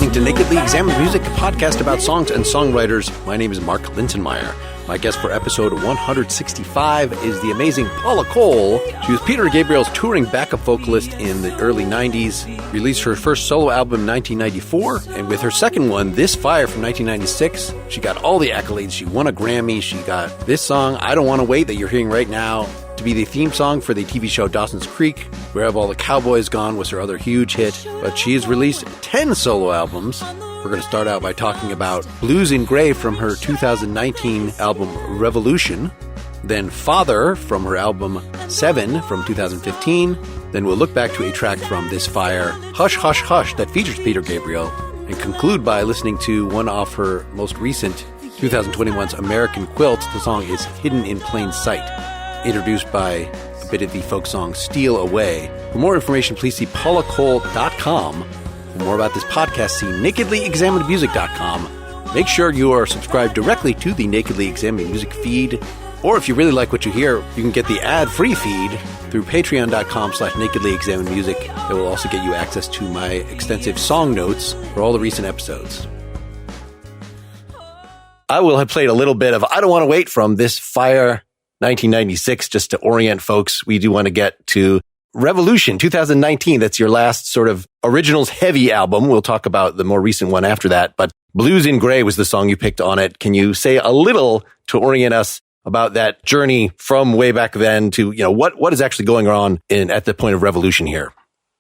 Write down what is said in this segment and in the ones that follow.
listening to Nakedly Examined Music, a podcast about songs and songwriters. My name is Mark Lintonmeyer. My guest for episode 165 is the amazing Paula Cole. She was Peter Gabriel's touring backup vocalist in the early 90s, released her first solo album in 1994, and with her second one, This Fire from 1996, she got all the accolades. She won a Grammy. She got this song, I Don't Want to Wait, that you're hearing right now, to be the theme song for the TV show Dawson's Creek. Where Have All the Cowboys Gone was her other huge hit, but she has released 10 solo albums. We're going to start out by talking about Blues in Grey from her 2019 album Revolution, then Father from her album 7 from 2015, then we'll look back to a track from This Fire, Hush Hush Hush, that features Peter Gabriel, and conclude by listening to one off her most recent 2021's American Quilt. The song is Hidden in Plain Sight, introduced by a bit of the folk song Steal Away. For more information, please see paulacole.com. For more about this podcast, see nakedlyexaminedmusic.com. Make sure you are subscribed directly to the Nakedly Examined Music feed. Or if you really like what you hear, you can get the ad-free feed through patreon.com/nakedlyexaminedmusic. It will also get you access to my extensive song notes for all the recent episodes. I will have played a little bit of I Don't Want to Wait from This Fire 1996, just to orient folks. We do want to get to Revolution 2019. That's your last sort of originals heavy album. We'll talk about the more recent one after that, but Blues in Grey was the song you picked on it. Can you say a little to orient us about that journey from way back then to, what is actually going on at the point of Revolution here?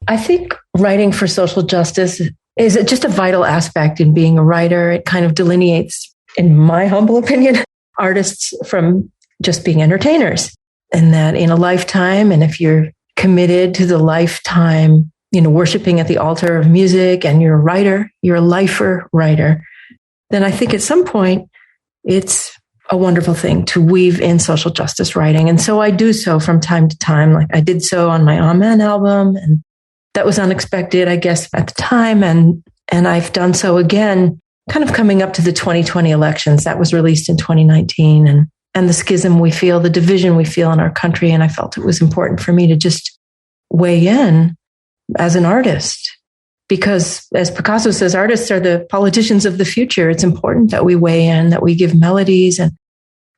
I think writing for social justice is just a vital aspect in being a writer. It kind of delineates, in my humble opinion, artists from just being entertainers. And that in a lifetime, and if you're committed to the lifetime, worshiping at the altar of music, and you're a writer, you're a lifer writer, then I think at some point it's a wonderful thing to weave in social justice writing. And so I do so from time to time. Like I did so on my Amen album, and that was unexpected, I guess, at the time. And I've done so again, kind of coming up to the 2020 elections. That was released in 2019. And the schism we feel, the division we feel in our country. And I felt it was important for me to just weigh in as an artist. Because as Picasso says, artists are the politicians of the future. It's important that we weigh in, that we give melodies, and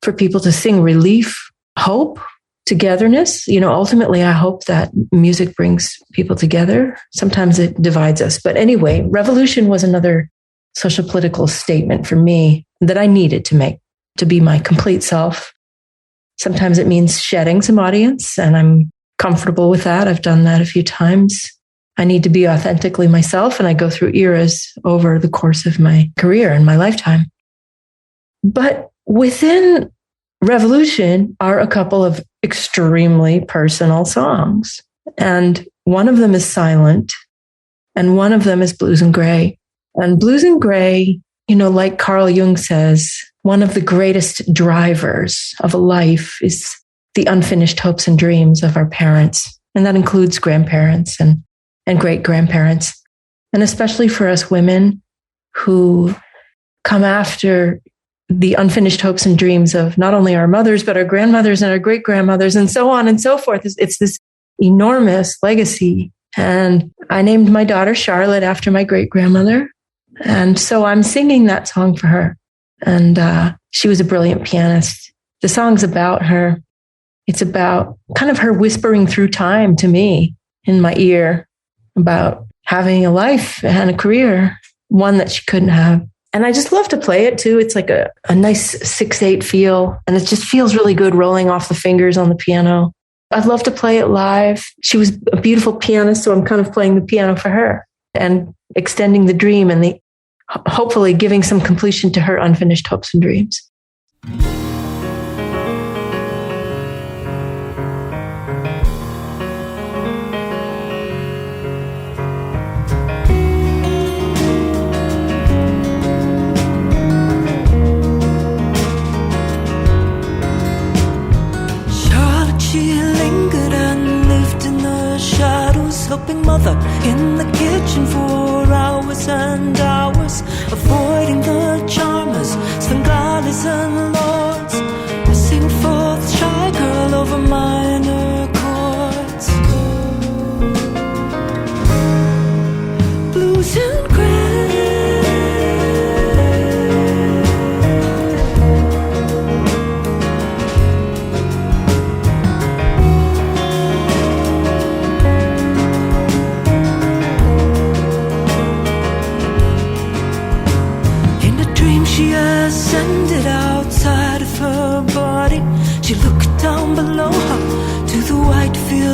for people to sing relief, hope, togetherness. Ultimately, I hope that music brings people together. Sometimes it divides us. But anyway, Revolution was another social political statement for me that I needed to make, to be my complete self. Sometimes it means shedding some audience, and I'm comfortable with that. I've done that a few times. I need to be authentically myself, and I go through eras over the course of my career and my lifetime. But within Revolution are a couple of extremely personal songs. And one of them is Silent, and one of them is Blues in Grey. And Blues in Grey, like Carl Jung says, one of the greatest drivers of a life is the unfinished hopes and dreams of our parents. And that includes grandparents and great-grandparents. And especially for us women who come after the unfinished hopes and dreams of not only our mothers, but our grandmothers and our great-grandmothers and so on and so forth. It's this enormous legacy. And I named my daughter Charlotte after my great-grandmother. And so I'm singing that song for her. And she was a brilliant pianist. The song's about her. It's about kind of her whispering through time to me in my ear about having a life and a career, one that she couldn't have. And I just love to play it too. It's like a nice 6/8 feel, and it just feels really good rolling off the fingers on the piano. I'd love to play it live. She was a beautiful pianist, so I'm kind of playing the piano for her and extending the dream and hopefully giving some completion to her unfinished hopes and dreams. Helping mother in the kitchen for hours and hours, avoiding the charmers, Svengalis and lords. I sing forth shy girl over minor chords. Blues and grey.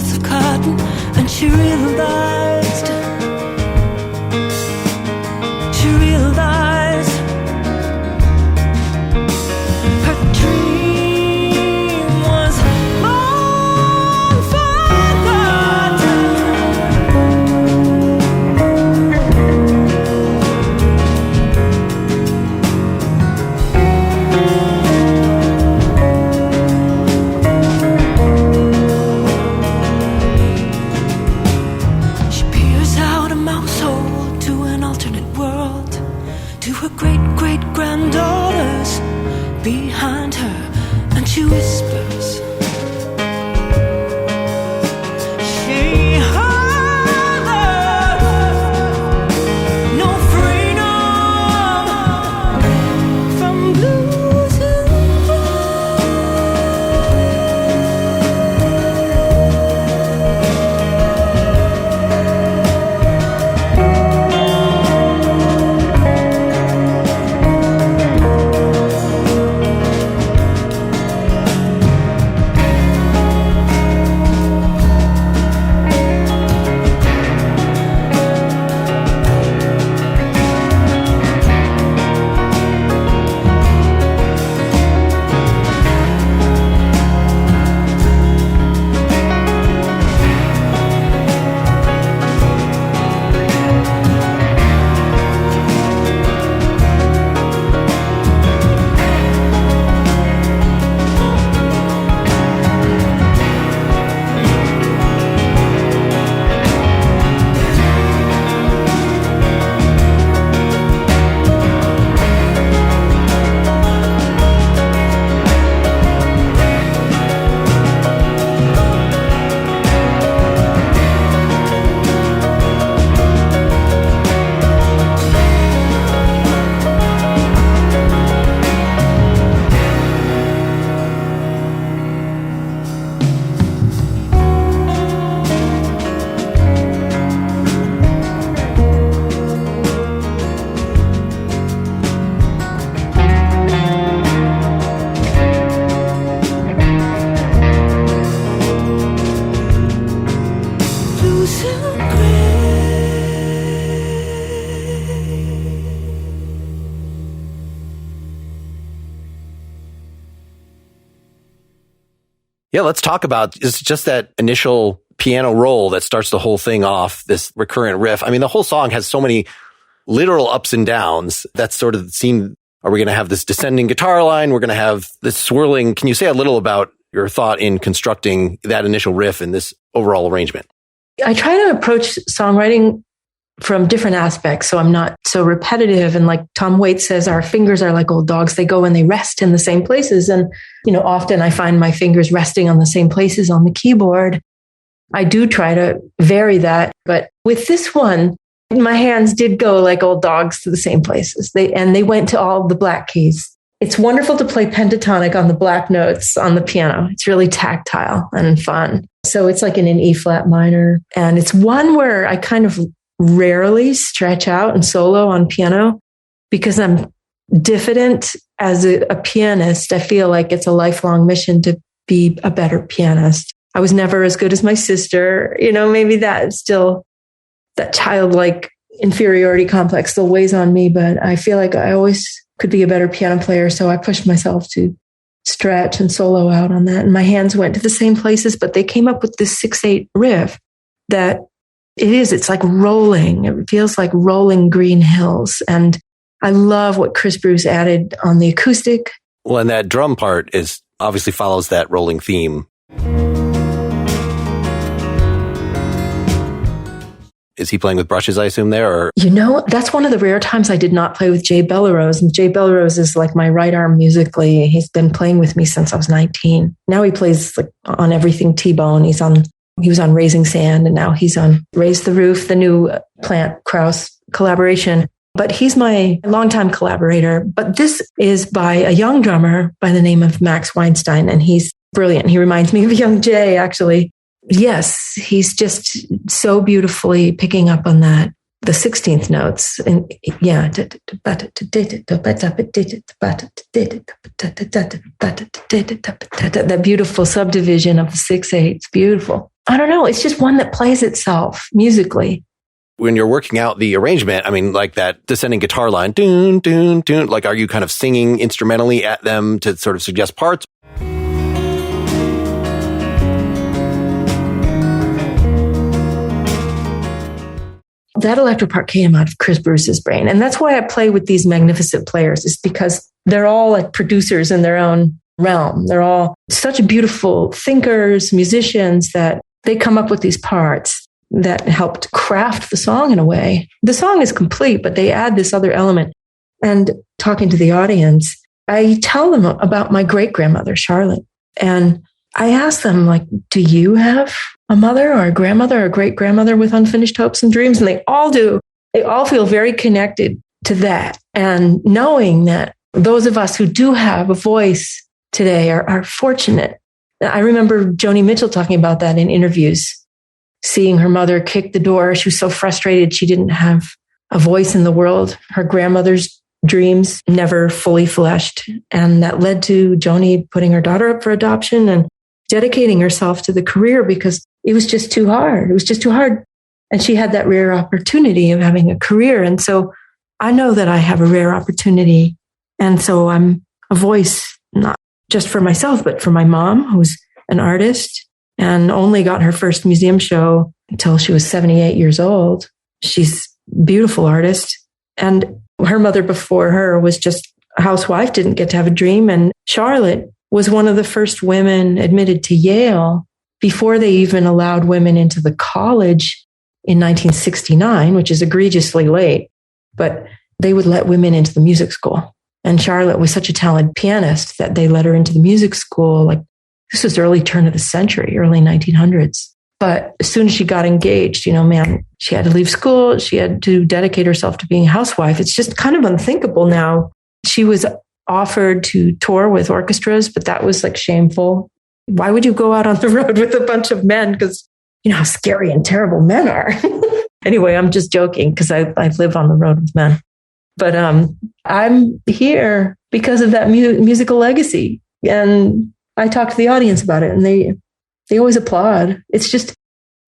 worth of cotton, and she realized her dream was born forgotten. She peers out a mouse hole to an alternate world, to her great-great-granddaughters behind her, and she whispers, she heard no freedom from blues and blues and Yeah, let's talk about it's just that initial piano roll that starts the whole thing off, this recurrent riff. I mean, the whole song has so many literal ups and downs. That's sort of the scene. Are we going to have this descending guitar line? We're going to have this swirling. Can you say a little about your thought in constructing that initial riff and this overall arrangement? I try to approach songwriting from different aspects, so I'm not so repetitive. And like Tom Waits says, our fingers are like old dogs. They go and they rest in the same places. And, often I find my fingers resting on the same places on the keyboard. I do try to vary that. But with this one, my hands did go like old dogs to the same places. They went to all the black keys. It's wonderful to play pentatonic on the black notes on the piano. It's really tactile and fun. So it's like in an E flat minor. And it's one where I kind of rarely stretch out and solo on piano because I'm diffident as a pianist. I feel like it's a lifelong mission to be a better pianist. I was never as good as my sister. Maybe that childlike inferiority complex still weighs on me, but I feel like I always could be a better piano player. So I pushed myself to stretch and solo out on that. And my hands went to the same places, but they came up with this 6/8 riff that it's like rolling. It feels like rolling green hills. And I love what Chris Bruce added on the acoustic. Well, and that drum part obviously follows that rolling theme. Is he playing with brushes, I assume, there? Or? That's one of the rare times I did not play with Jay Bellerose. And Jay Bellerose is like my right arm musically. He's been playing with me since I was 19. Now he plays like on everything T-Bone. He was on Raising Sand, and now he's on Raise the Roof, the new Plant Krause collaboration. But he's my longtime collaborator. But this is by a young drummer by the name of Max Weinstein, and he's brilliant. He reminds me of young Jay, actually. Yes, he's just so beautifully picking up on that, the 16th notes. And yeah, that beautiful subdivision of the 6/8. It's beautiful. I don't know. It's just one that plays itself musically. When you're working out the arrangement, I mean, like that descending guitar line, doon, doon, doon, like, are you kind of singing instrumentally at them to sort of suggest parts? That electro part came out of Chris Bruce's brain. And that's why I play with these magnificent players, is because they're all like producers in their own realm. They're all such beautiful thinkers, musicians, that they come up with these parts that helped craft the song in a way. The song is complete, but they add this other element. And talking to the audience, I tell them about my great-grandmother, Charlotte. And I ask them, like, do you have a mother or a grandmother or a great-grandmother with unfinished hopes and dreams? And they all do. They all feel very connected to that. And knowing that those of us who do have a voice today are fortunate. I remember Joni Mitchell talking about that in interviews, seeing her mother kick the door. She was so frustrated she didn't have a voice in the world. Her grandmother's dreams never fully fleshed. And that led to Joni putting her daughter up for adoption and dedicating herself to the career because it was just too hard. It was just too hard. And she had that rare opportunity of having a career. And so I know that I have a rare opportunity. And so I'm a voice, not just for myself, but for my mom, who's an artist and only got her first museum show until she was 78 years old. She's a beautiful artist. And her mother before her was just a housewife, didn't get to have a dream. And Charlotte was one of the first women admitted to Yale before they even allowed women into the college in 1969, which is egregiously late. But they would let women into the music school. And Charlotte was such a talented pianist that they let her into the music school. Like, this was early turn of the century, early 1900s. But as soon as she got engaged, she had to leave school. She had to dedicate herself to being a housewife. It's just kind of unthinkable now. She was offered to tour with orchestras, but that was like shameful. Why would you go out on the road with a bunch of men? Because you know how scary and terrible men are. Anyway, I'm just joking because I live on the road with men. But I'm here because of that musical legacy. And I talk to the audience about it and they always applaud. It's just,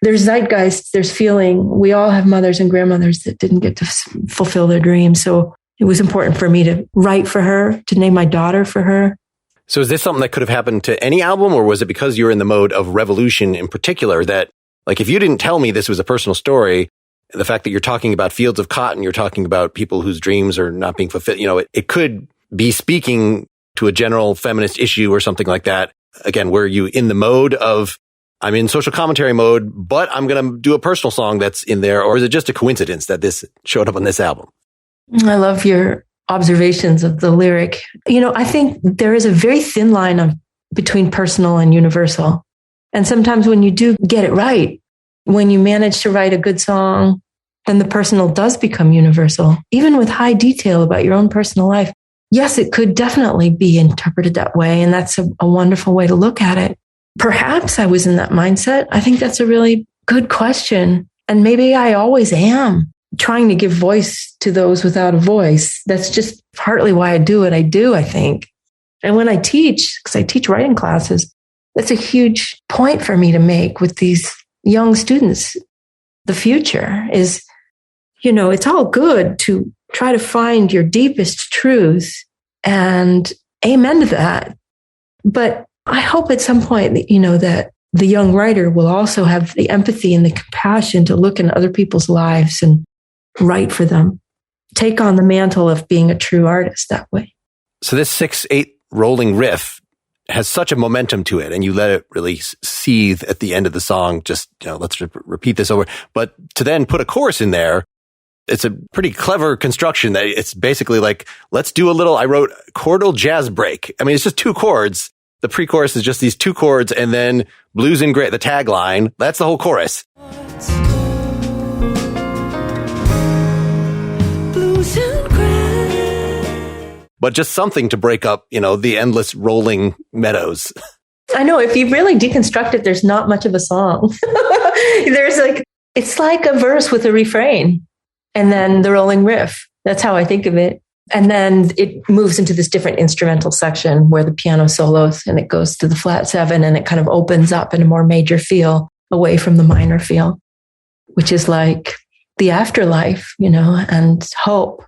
there's zeitgeist, there's feeling. We all have mothers and grandmothers that didn't get to fulfill their dreams. So it was important for me to write for her, to name my daughter for her. So is this something that could have happened to any album, or was it because you're in the mode of revolution in particular that, like, if you didn't tell me this was a personal story, the fact that you're talking about fields of cotton, you're talking about people whose dreams are not being fulfilled, it could be speaking to a general feminist issue or something like that. Again, were you in the mode of, I'm in social commentary mode, but I'm going to do a personal song that's in there, or is it just a coincidence that this showed up on this album? I love your observations of the lyric. I think there is a very thin line between personal and universal. And sometimes when you do get it right, when you manage to write a good song, then the personal does become universal, even with high detail about your own personal life. Yes, it could definitely be interpreted that way. And that's a wonderful way to look at it. Perhaps I was in that mindset. I think that's a really good question. And maybe I always am trying to give voice to those without a voice. That's just partly why I do what I do, I think. And when I teach, because I teach writing classes, that's a huge point for me to make with these young students. The future is, it's all good to try to find your deepest truth and amen to that. But I hope at some point, that the young writer will also have the empathy and the compassion to look in other people's lives and write for them. Take on the mantle of being a true artist that way. So this 6/8 rolling riff has such a momentum to it, and you let it really seethe at the end of the song. Just, let's repeat this over. But to then put a chorus in there, it's a pretty clever construction that it's basically like, let's do I wrote chordal jazz break. I mean, it's just two chords. The pre-chorus is just these two chords, and then blues and gray, the tagline, that's the whole chorus. Blues and gray. But just something to break up, the endless rolling meadows. I know, if you really deconstruct it, there's not much of a song. It's like a verse with a refrain and then the rolling riff. That's how I think of it. And then it moves into this different instrumental section where the piano solos and it goes to the flat 7 and it kind of opens up in a more major feel. away from the minor feel, which is like the afterlife, and hope.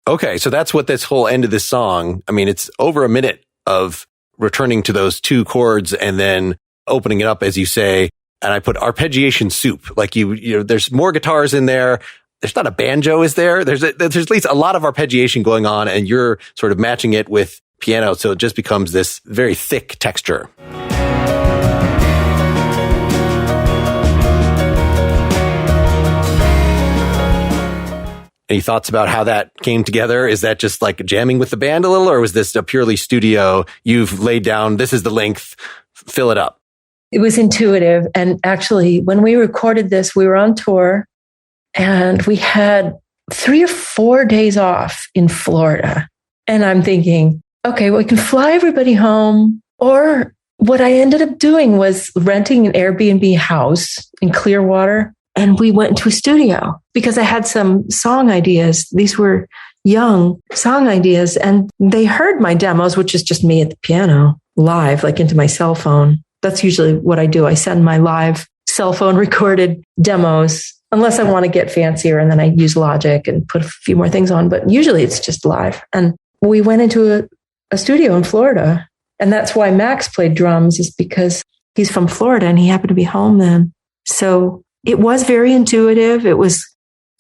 Okay, so that's what this whole end of this song, I mean, it's over a minute of returning to those two chords and then opening it up, as you say. And I put arpeggiation soup. Like there's more guitars in there. There's not a banjo, is there? There's at least a lot of arpeggiation going on, and you're sort of matching it with piano. So it just becomes this very thick texture. Any thoughts about how that came together? Is that just like jamming with the band a little, or was this a purely studio? You've laid down, this is the length, fill it up. It was intuitive. And actually, when we recorded this, we were on tour and we had 3 or 4 days off in Florida. And I'm thinking, okay, well, we can fly everybody home. Or what I ended up doing was renting an Airbnb house in Clearwater. And we went into a studio because I had some song ideas. These were young song ideas. And they heard my demos, which is just me at the piano live, like into my cell phone. That's usually what I do. I send my live cell phone recorded demos, unless I want to get fancier. And then I use Logic and put a few more things on. But usually it's just live. And we went into a studio in Florida. And that's why Max played drums, is because he's from Florida and he happened to be home then. So it was very intuitive. It was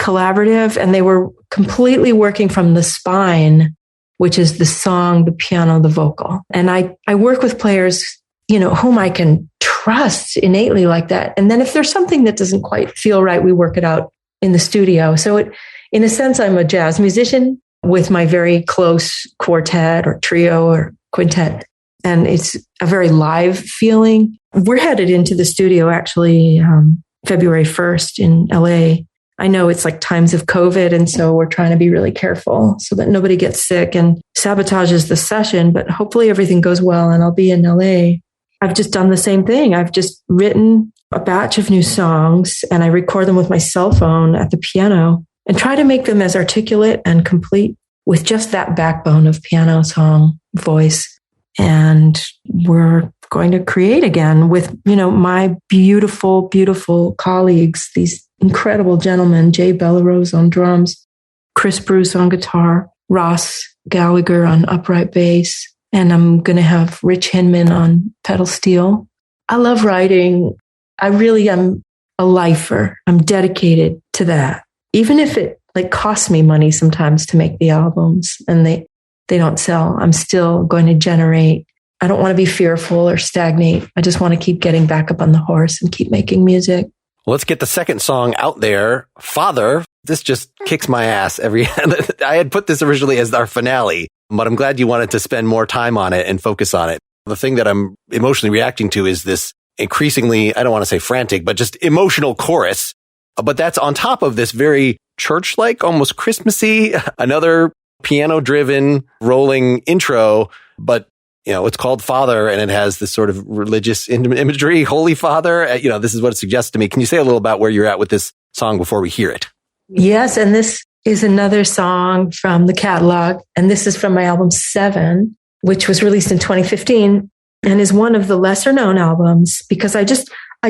collaborative, and they were completely working from the spine, which is the song, the piano, the vocal. And I work with players, whom I can trust innately like that. And then if there's something that doesn't quite feel right, we work it out in the studio. So in a sense, I'm a jazz musician with my very close quartet or trio or quintet. And it's a very live feeling. We're headed into the studio actually, February 1st in LA. I know it's like times of COVID. And so we're trying to be really careful so that nobody gets sick and sabotages the session, but hopefully everything goes well and I'll be in LA. I've just done the same thing. I've just written a batch of new songs and I record them with my cell phone at the piano and try to make them as articulate and complete with just that backbone of piano, song, voice. And we're going to create again with, my beautiful, beautiful colleagues, these incredible gentlemen, Jay Bellarose on drums, Chris Bruce on guitar, Ross Gallagher on upright bass, and I'm going to have Rich Hinman on pedal steel. I love writing. I really am a lifer. I'm dedicated to that. Even if it costs me money sometimes to make the albums and they don't sell, I'm still going to generate. I don't want to be fearful or stagnate. I just want to keep getting back up on the horse and keep making music. Let's get the second song out there. Father, this just kicks my ass I had put this originally as our finale, but I'm glad you wanted to spend more time on it and focus on it. The thing that I'm emotionally reacting to is this increasingly, I don't want to say frantic, but just emotional chorus. But that's on top of this very church-like, almost Christmassy, another piano-driven rolling intro, but it's called Father, and it has this sort of religious imagery, Holy Father. This is what it suggests to me. Can you say a little about where you're at with this song before we hear it? Yes, and this is another song from the catalog, and this is from my album 7, which was released in 2015, and is one of the lesser-known albums because I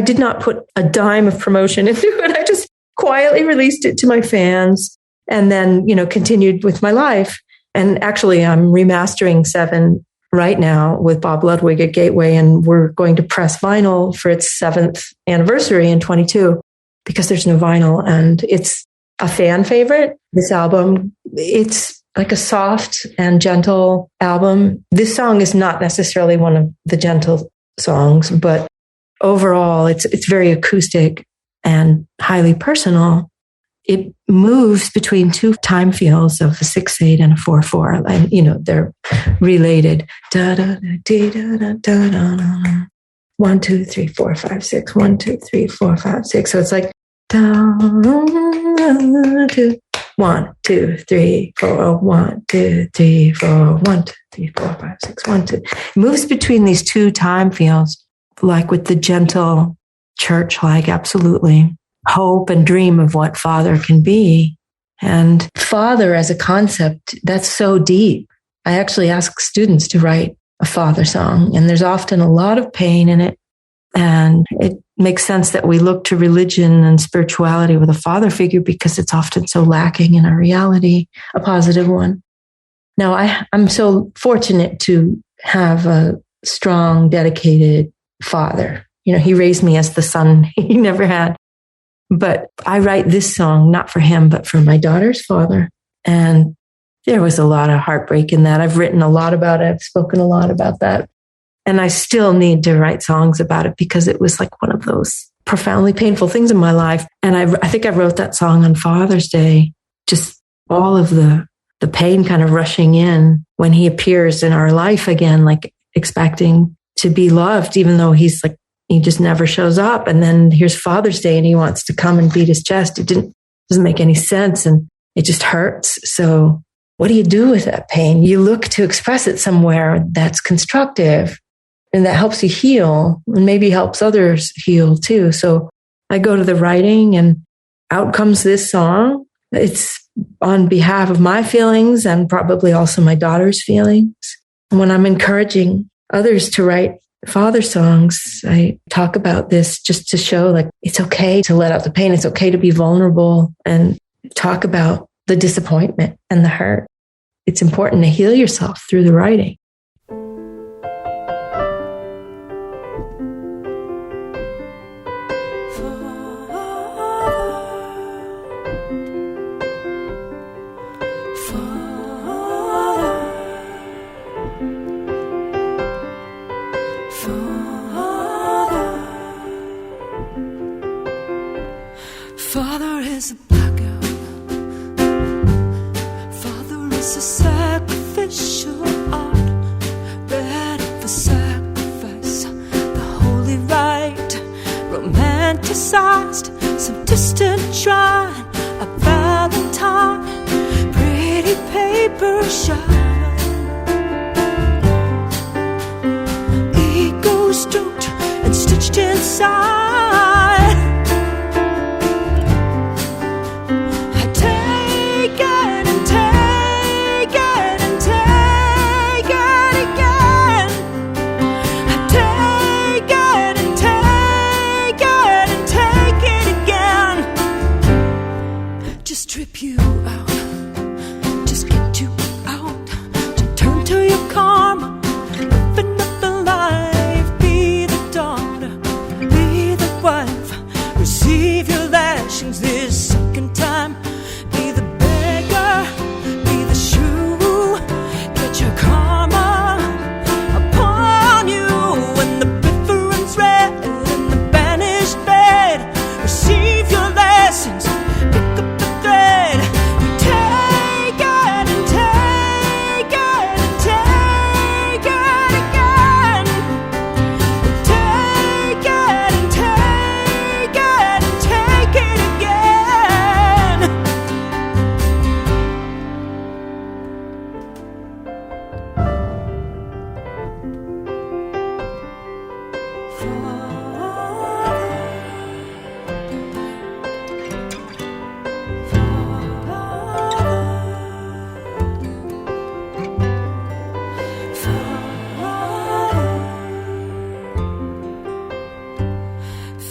did not put a dime of promotion into it. I just quietly released it to my fans and then, continued with my life. And actually, I'm remastering 7 right now with Bob Ludwig at Gateway, and we're going to press vinyl for its 7th anniversary in 22 because there's no vinyl, and it's a fan favorite. This album, it's like a soft and gentle album. This song is not necessarily one of the gentle songs, but overall, it's very acoustic and highly personal. It moves between 2 time feels of a 6/8 and a 4/4, and they're related. Da da da da da da da. 1 2 3 4 5 6. 1 2 3 4 5 6. So it's like 1 2 3 4 1 2 3 4 1 2 3 4 5 6 1 2. It moves between these 2 time feels, like with the gentle church-like, absolutely. Hope and dream of what Father can be. And Father as a concept, that's so deep. I actually ask students to write a Father song, and there's often a lot of pain in it. And it makes sense that we look to religion and spirituality with a father figure because it's often so lacking in our reality, a positive one. Now, I'm so fortunate to have a strong, dedicated father. He raised me as the son he never had. But I write this song not for him, but for my daughter's father. And there was a lot of heartbreak in that. I've written a lot about it. I've spoken a lot about that. And I still need to write songs about it because it was like one of those profoundly painful things in my life. And I think I wrote that song on Father's Day, just all of the pain kind of rushing in when he appears in our life again, like expecting to be loved, even though he just never shows up. And then here's Father's Day and he wants to come and beat his chest. It doesn't make any sense. And it just hurts. So what do you do with that pain? You look to express it somewhere that's constructive and that helps you heal and maybe helps others heal too. So I go to the writing and out comes this song. It's on behalf of my feelings and probably also my daughter's feelings. And when I'm encouraging others to write father songs, I talk about this just to show like it's okay to let out the pain. It's okay to be vulnerable and talk about the disappointment and the hurt. It's important to heal yourself through the writing. Father is a blackout. Father is a sacrificial art, ready for sacrifice. The holy rite, romanticized, some distant shrine, a valentine, pretty paper shine. Ego stroked and stitched inside.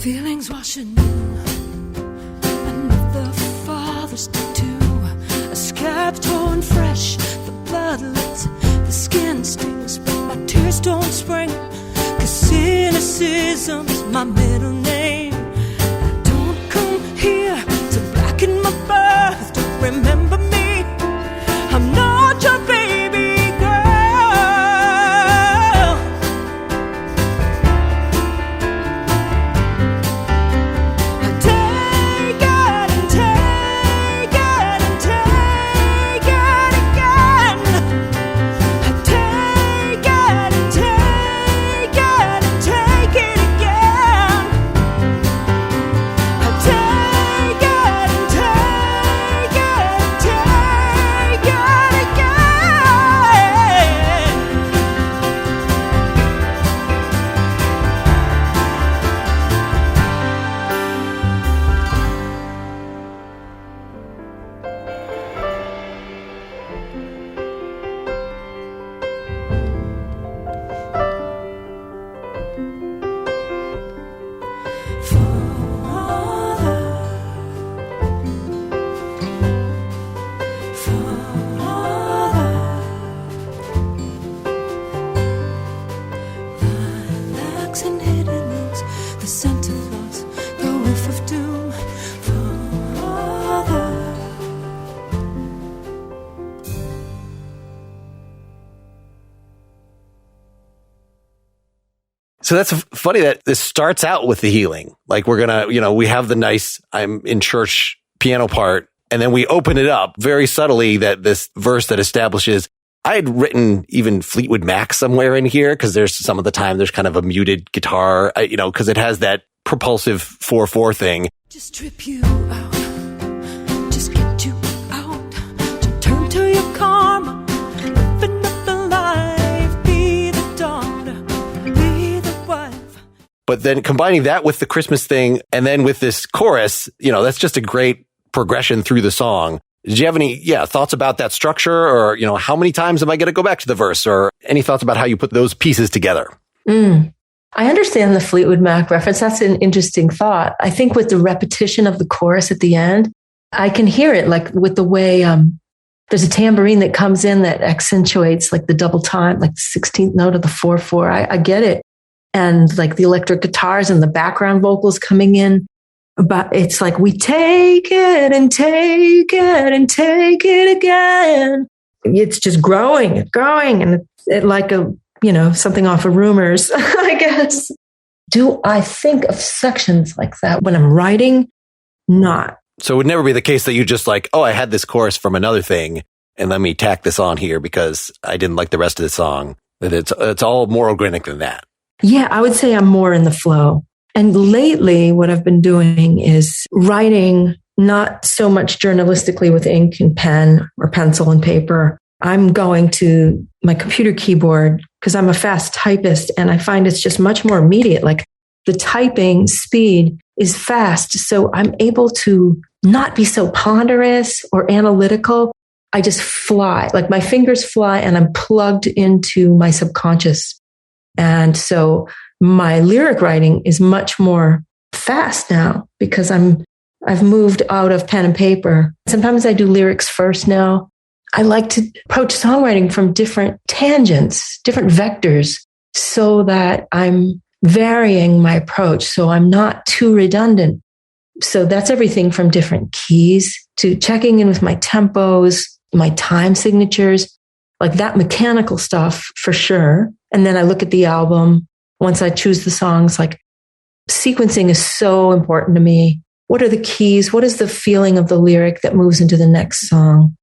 Feelings washing in, another father's tattoo, a scab torn fresh, the blood leaks, the skin stings, but my tears don't spring, 'cause cynicism's my middle name. I don't come here to blacken my birth, don't remember me, I'm not your baby girl. Take Santa Claus, the wolf of doom, Father. So that's funny that this starts out with the healing. Like we're going to, we have the nice I'm in church piano part, and then we open it up very subtly that this verse that establishes. I had written even Fleetwood Mac somewhere in here because there's some of the time there's kind of a muted guitar, because it has that propulsive 4/4 thing. Just trip you out, just get you out, to turn to your karma, live another life, be the daughter, be the wife. But then combining that with the Christmas thing and then with this chorus, that's just a great progression through the song. Did you have any thoughts about that structure, or, how many times am I going to go back to the verse, or any thoughts about how you put those pieces together? I understand the Fleetwood Mac reference. That's an interesting thought. I think with the repetition of the chorus at the end, I can hear it like with the way there's a tambourine that comes in that accentuates like the double time, like the 16th note of the 4/4. I get it. And like the electric guitars and the background vocals coming in. But it's like we take it and take it and take it again. It's just growing and growing, and it like something off of Rumors, I guess. Do I think of sections like that when I'm writing? Not. So it would never be the case that you just like, oh, I had this chorus from another thing, and let me tack this on here because I didn't like the rest of the song. That it's all more organic than that. Yeah, I would say I'm more in the flow. And lately, what I've been doing is writing not so much journalistically with ink and pen or pencil and paper. I'm going to my computer keyboard because I'm a fast typist, and I find it's just much more immediate. Like the typing speed is fast. So I'm able to not be so ponderous or analytical. I just fly, like my fingers fly, and I'm plugged into my subconscious. And so my lyric writing is much more fast now because I've moved out of pen and paper. Sometimes I do lyrics first now. I like to approach songwriting from different tangents, different vectors, so that I'm varying my approach. So I'm not too redundant. So that's everything from different keys to checking in with my tempos, my time signatures, like that mechanical stuff for sure. And then I look at the album. Once I choose the songs, like sequencing is so important to me. What are the keys? What is the feeling of the lyric that moves into the next song?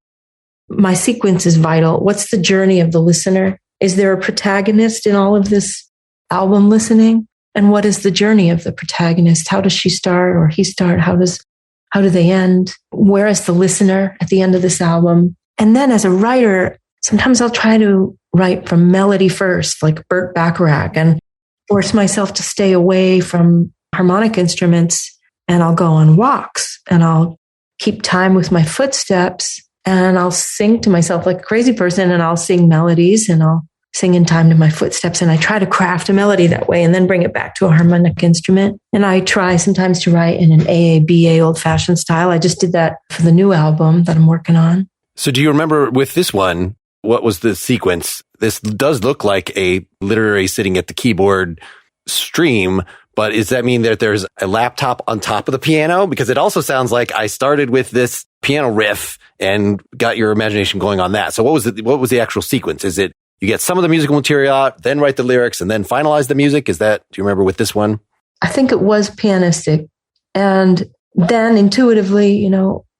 My sequence is vital. What's the journey of the listener? Is there a protagonist in all of this album listening? And what is the journey of the protagonist? How does she start or he start? How do they end? Where is the listener at the end of this album? And then as a writer, sometimes I'll try to write from melody first, like Burt Bacharach, and force myself to stay away from harmonic instruments, and I'll go on walks and I'll keep time with my footsteps, and I'll sing to myself like a crazy person, and I'll sing melodies and I'll sing in time to my footsteps. And I try to craft a melody that way and then bring it back to a harmonic instrument. And I try sometimes to write in an AABA old fashioned style. I just did that for the new album that I'm working on. So do you remember with this one, what was the sequence? This does look like a literary sitting at the keyboard stream, but does that mean that there's a laptop on top of the piano? Because it also sounds like I started with this piano riff and got your imagination going on that. So what was the actual sequence? Is it you get some of the musical material out, then write the lyrics, and then finalize the music? Do you remember with this one? I think it was pianistic. And then intuitively,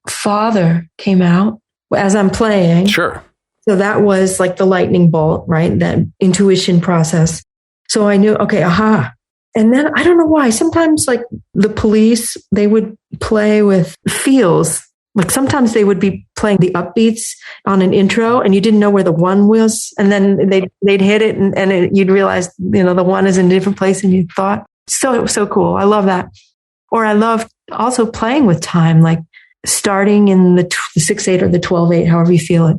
Father came out as I'm playing. Sure. So that was like the lightning bolt, right? That intuition process. So I knew, okay, aha. And then I don't know why. Sometimes like the Police, they would play with feels. Like sometimes they would be playing the upbeats on an intro and you didn't know where the one was. And then they'd hit it and you'd realize, the one is in a different place than you thought. So cool. I love that. Or I love also playing with time, like starting in the 6/8 or the 12/8, however you feel it.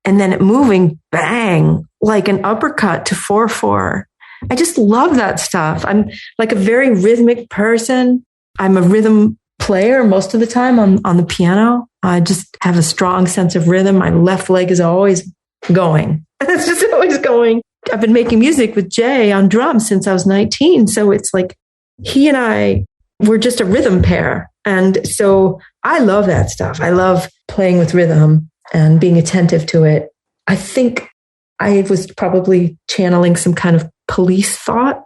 And then it moving, bang, like an uppercut to 4/4. I just love that stuff. I'm like a very rhythmic person. I'm a rhythm player most of the time on the piano. I just have a strong sense of rhythm. My left leg is always going. It's just always going. I've been making music with Jay on drums since I was 19. So it's like he and I were just a rhythm pair. And so I love that stuff. I love playing with rhythm and being attentive to it. I think I was probably channeling some kind of police thought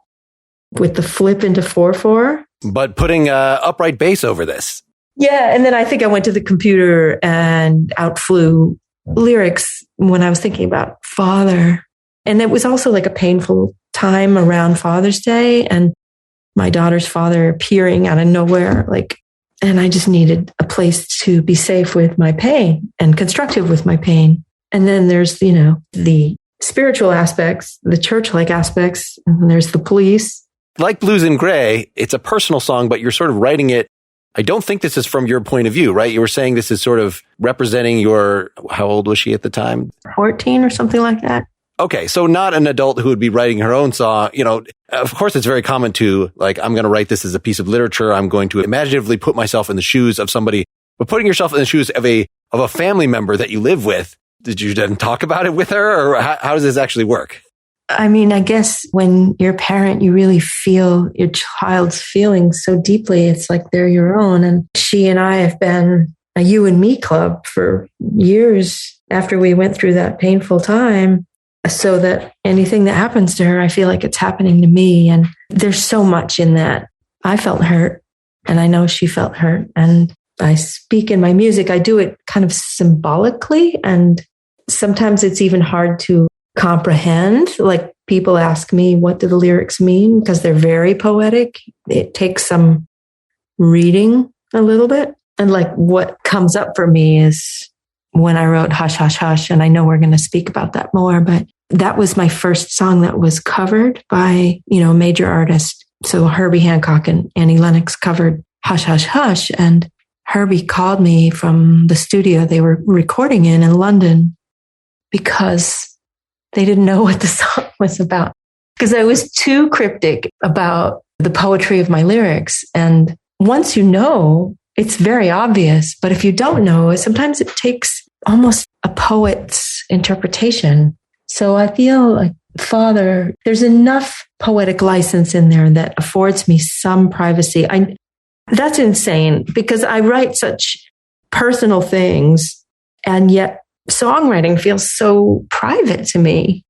with the flip into 4/4. But putting upright bass over this. Yeah. And then I think I went to the computer and out flew lyrics when I was thinking about father. And it was also like a painful time around Father's Day and my daughter's father appearing out of nowhere. And I just needed a place to be safe with my pain and constructive with my pain. And then there's, the spiritual aspects, the church-like aspects, and then there's the police. Like Blues in Gray, it's a personal song, but you're sort of writing it. I don't think this is from your point of view, right? You were saying this is sort of representing how old was she at the time? 14 or something like that. Okay, so not an adult who would be writing her own song. Of course, it's very common to, I'm going to write this as a piece of literature. I'm going to imaginatively put myself in the shoes of somebody. But putting yourself in the shoes of a family member that you live with, did you then talk about it with her? Or how does this actually work? I mean, I guess when you're a parent, you really feel your child's feelings so deeply. It's like they're your own. And she and I have been a you and me club for years after we went through that painful time. So that anything that happens to her, I feel like it's happening to me. And there's so much in that. I felt hurt and I know she felt hurt. And I speak in my music. I do it kind of symbolically. And sometimes it's even hard to comprehend. Like people ask me, what do the lyrics mean? Because they're very poetic. It takes some reading a little bit. And what comes up for me is when I wrote Hush, Hush, Hush, and I know we're going to speak about that more, but that was my first song that was covered by, a major artist. So Herbie Hancock and Annie Lennox covered Hush, Hush, Hush. And Herbie called me from the studio they were recording in London because they didn't know what the song was about. Because I was too cryptic about the poetry of my lyrics. And once you know, it's very obvious. But if you don't know, sometimes it takes almost a poet's interpretation. So I feel like Father, there's enough poetic license in there that affords me some privacy. That's insane because I write such personal things and yet songwriting feels so private to me.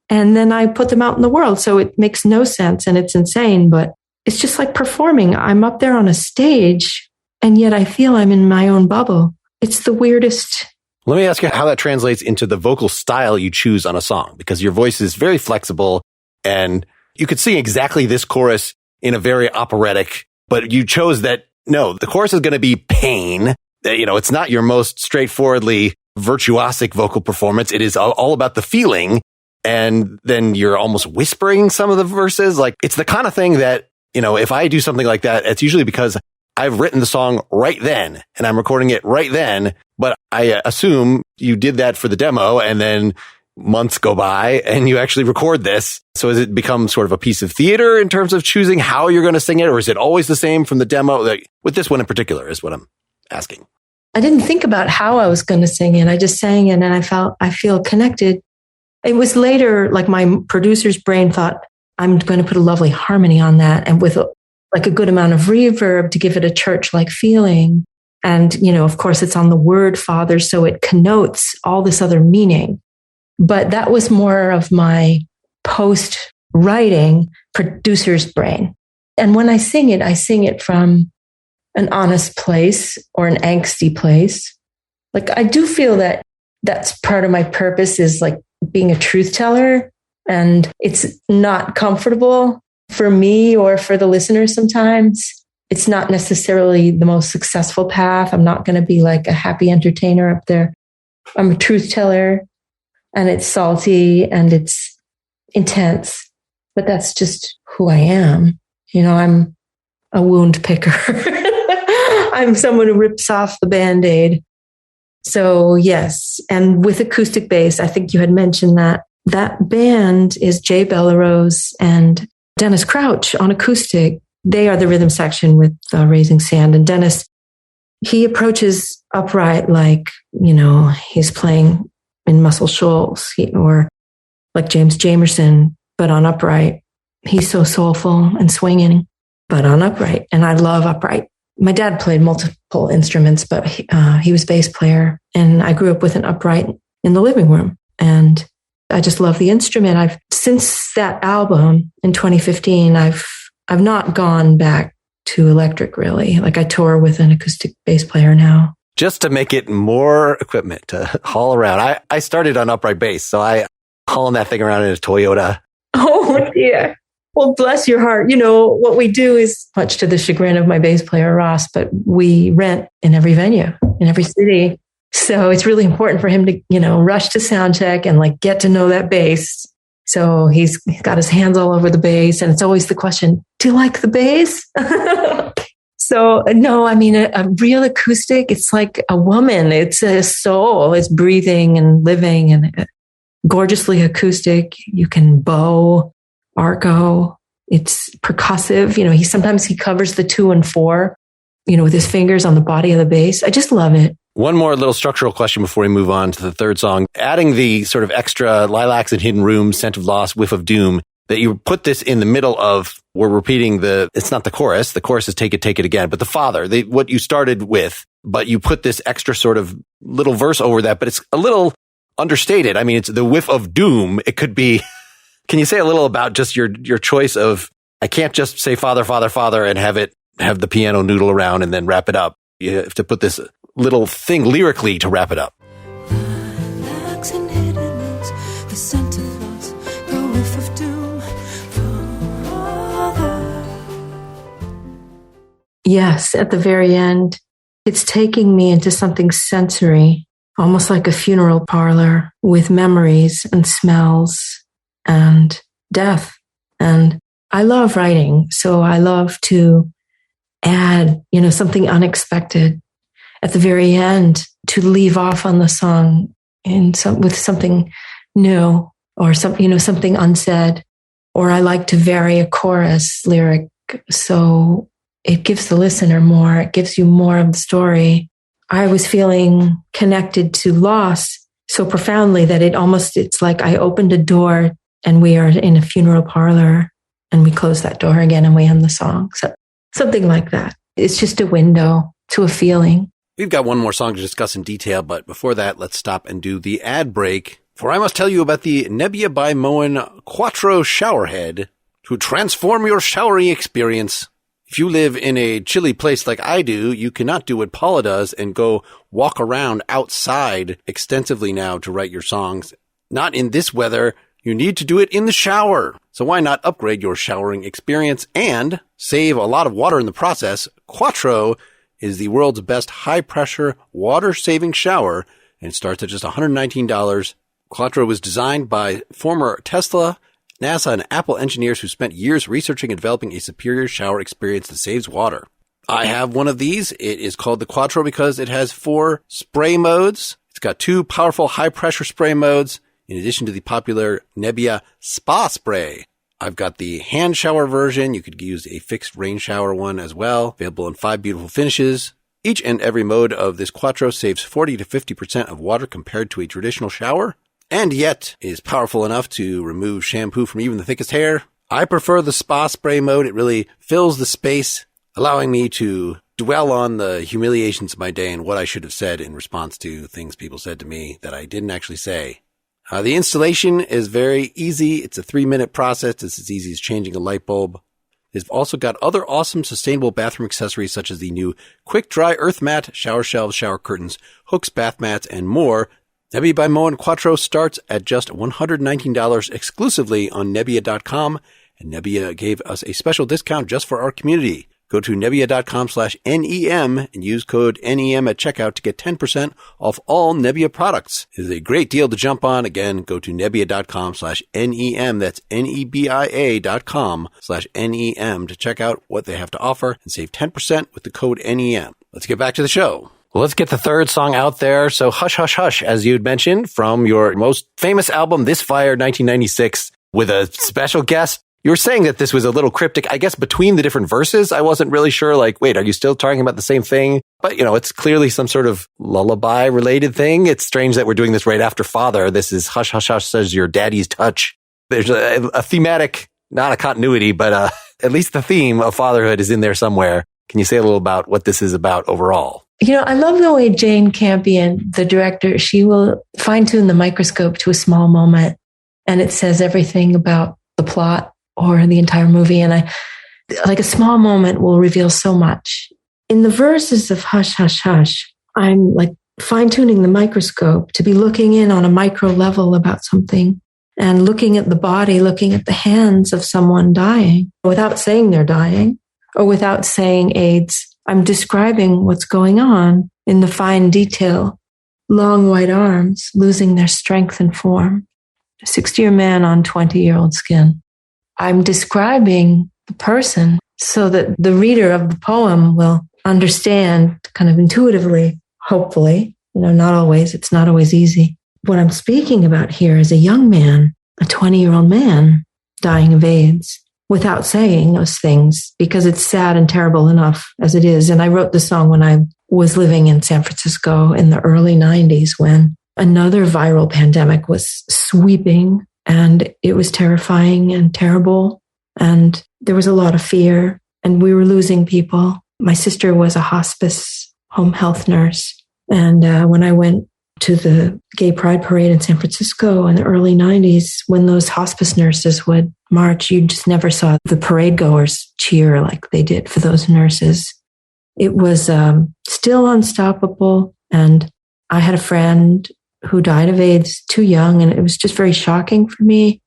And then I put them out in the world. So it makes no sense and it's insane, but it's just like performing. I'm up there on a stage and yet I feel I'm in my own bubble. It's the weirdest. Let me ask you how that translates into the vocal style you choose on a song, because your voice is very flexible and you could sing exactly this chorus in a very operatic, but you chose that, no, the chorus is going to be pain. It's not your most straightforwardly virtuosic vocal performance. It is all about the feeling. And then you're almost whispering some of the verses. It's the kind of thing that, if I do something like that, it's usually because I've written the song right then and I'm recording it right then. But I assume you did that for the demo and then months go by and you actually record this. So has it become sort of a piece of theater in terms of choosing how you're going to sing it? Or is it always the same from the demo? With this one in particular is what I'm asking. I didn't think about how I was going to sing it. I just sang it and I feel connected. It was later, my producer's brain thought, I'm going to put a lovely harmony on that. And with a good amount of reverb to give it a church-like feeling. And, of course, it's on the word Father, so it connotes all this other meaning. But that was more of my post-writing producer's brain. And when I sing it from an honest place or an angsty place. I do feel that that's part of my purpose is being a truth teller. And it's not comfortable for me or for the listeners sometimes. It's not necessarily the most successful path. I'm not going to be a happy entertainer up there. I'm a truth teller and it's salty and it's intense, but that's just who I am. I'm a wound picker. I'm someone who rips off the Band-Aid. So yes. And with acoustic bass, I think you had mentioned that band is Jay Bellerose and Dennis Crouch on acoustic. They are the rhythm section with Raising Sand. And Dennis, he approaches upright he's playing in Muscle Shoals or like James Jamerson, but on upright. He's so soulful and swinging. but on upright. And I love upright. My dad played multiple instruments, but he was bass player. And I grew up with an upright in the living room. And I just love the instrument. Since that album in 2015, I've not gone back to electric really. Like I tour with an acoustic bass player now. Just to make it more equipment to haul around. I started on upright bass, so I hauling that thing around in a Toyota. Oh dear. Well, bless your heart. You know, what we do is, much to the chagrin of my bass player, Ross, but we rent in every venue, in every city. So it's really important for him to, rush to sound check and like get to know that bass. So he's got his hands all over the bass. And it's always the question, do you like the bass? So no, I mean, a real acoustic, it's like a woman. It's a soul. It's breathing and living and gorgeously acoustic. You can bow, arco. It's percussive. Sometimes he covers the 2 and 4, with his fingers on the body of the bass. I just love it. One more little structural question before we move on to the third song. Adding the sort of extra lilacs and hidden rooms, scent of loss, whiff of doom, that you put this in the middle of, we're repeating it's not the chorus is take it again, but the father, what you started with, but you put this extra sort of little verse over that, but it's a little understated. I mean, it's the whiff of doom. It could be, can you say a little about just your choice of, I can't just say father, father, father and have the piano noodle around and then wrap it up. You have to put this little thing lyrically to wrap it up. Lilacs and hidden rooms, the scent of loss, the whiff of doom, father. Yes, at the very end, it's taking me into something sensory, almost like a funeral parlor with memories and smells and death. And I love writing, so I love to add, something unexpected at the very end to leave off on the song with something new or something unsaid. Or I like to vary a chorus lyric so it gives the listener more. It gives you more of the story. I was feeling connected to loss so profoundly that it's like I opened a door and we are in a funeral parlor and we close that door again and we end the song. So something like that. It's just a window to a feeling. We've got one more song to discuss in detail, but before that, let's stop and do the ad break. For I must tell you about the Nebbia by Moen Quattro Showerhead to transform your showering experience. If you live in a chilly place like I do, you cannot do what Paula does and go walk around outside extensively now to write your songs. Not in this weather. You need to do it in the shower. So why not upgrade your showering experience and save a lot of water in the process? Quattro is the world's best high-pressure, water-saving shower, and starts at just $119. Quattro was designed by former Tesla, NASA, and Apple engineers who spent years researching and developing a superior shower experience that saves water. I have one of these. It is called the Quattro because it has 4 spray modes. It's got 2 powerful high-pressure spray modes, in addition to the popular Nebbia Spa Spray. I've got the hand shower version. You could use a fixed rain shower one as well, available in 5 beautiful finishes. Each and every mode of this Quattro saves 40 to 50% of water compared to a traditional shower, and yet is powerful enough to remove shampoo from even the thickest hair. I prefer the spa spray mode. It really fills the space, allowing me to dwell on the humiliations of my day and what I should have said in response to things people said to me that I didn't actually say. The installation is very easy. It's a 3-minute process. It's as easy as changing a light bulb. They've also got other awesome sustainable bathroom accessories such as the new Quick Dry Earth Mat, shower shelves, shower curtains, hooks, bath mats, and more. Nebbia by Moen Quattro starts at just $119 exclusively on Nebbia.com, and Nebbia gave us a special discount just for our community. Go to Nebbia.com/NEM and use code NEM at checkout to get 10% off all Nebbia products. It is a great deal to jump on. Again, go to Nebbia.com/NEM. That's NEBIA.com/NEM to check out what they have to offer and save 10% with the code NEM. Let's get back to the show. Well, let's get the third song out there. So Hush, Hush, Hush, as you had mentioned, from your most famous album, This Fire, 1996, with a special guest. You were saying that this was a little cryptic, I guess, between the different verses. I wasn't really sure, wait, are you still talking about the same thing? But, it's clearly some sort of lullaby-related thing. It's strange that we're doing this right after Father. This is Hush, Hush, Hush, says your daddy's touch. There's a thematic, not a continuity, but at least the theme of fatherhood is in there somewhere. Can you say a little about what this is about overall? I love the way Jane Campion, the director, she will fine tune the microscope to a small moment, and it says everything about the plot or the entire movie. And like a small moment will reveal so much. In the verses of Hush, Hush, Hush, I'm like fine tuning the microscope to be looking in on a micro level about something and looking at the body, looking at the hands of someone dying without saying they're dying or without saying AIDS. I'm describing what's going on in the fine detail. Long white arms losing their strength and form. A 60-year man on 20-year-old skin. I'm describing the person so that the reader of the poem will understand kind of intuitively, hopefully. Not always. It's not always easy. What I'm speaking about here is a young man, a 20-year-old man dying of AIDS without saying those things because it's sad and terrible enough as it is. And I wrote the song when I was living in San Francisco in the early 90s when another viral pandemic was sweeping and it was terrifying and terrible. And there was a lot of fear and we were losing people. My sister was a hospice home health nurse. And when I went to the Gay Pride Parade in San Francisco in the early 90s, when those hospice nurses would march, you just never saw the parade goers cheer like they did for those nurses. It was still unstoppable. And I had a friend who died of AIDS too young, and it was just very shocking for me.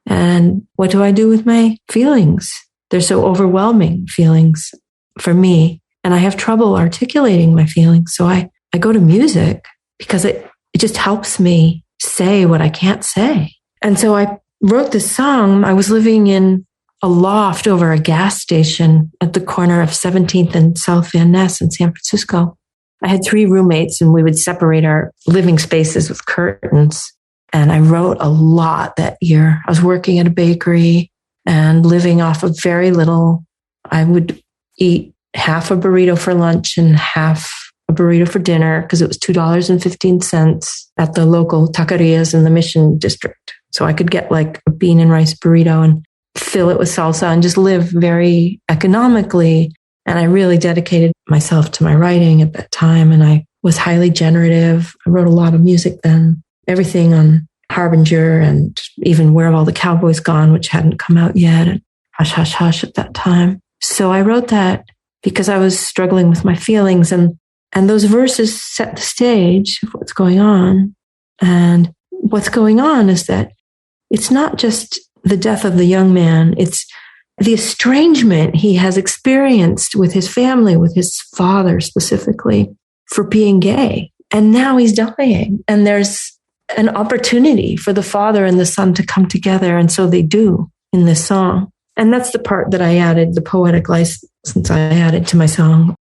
And what do I do with my feelings? They're so overwhelming feelings for me. And I have trouble articulating my feelings. So I go to music because it just helps me say what I can't say. And so I wrote this song. I was living in a loft over a gas station at the corner of 17th and South Van Ness in San Francisco. I had 3 roommates and we would separate our living spaces with curtains. And I wrote a lot that year. I was working at a bakery and living off of very little. I would eat half a burrito for lunch and half a burrito for dinner because it was $2.15 at the local taquerias in the Mission District. So I could get like a bean and rice burrito and fill it with salsa and just live very economically. And I really dedicated myself to my writing at that time. And I was highly generative. I wrote a lot of music then, everything on Harbinger and even Where Have All the Cowboys Gone, which hadn't come out yet, and Hush, Hush, Hush at that time. So I wrote that because I was struggling with my feelings, and those verses set the stage of what's going on. And what's going on is that it's not just the death of the young man, it's the estrangement he has experienced with his family, with his father specifically, for being gay. And now he's dying. And there's an opportunity for the father and the son to come together. And so they do in this song. And that's the part that I added, the poetic license I added to my song.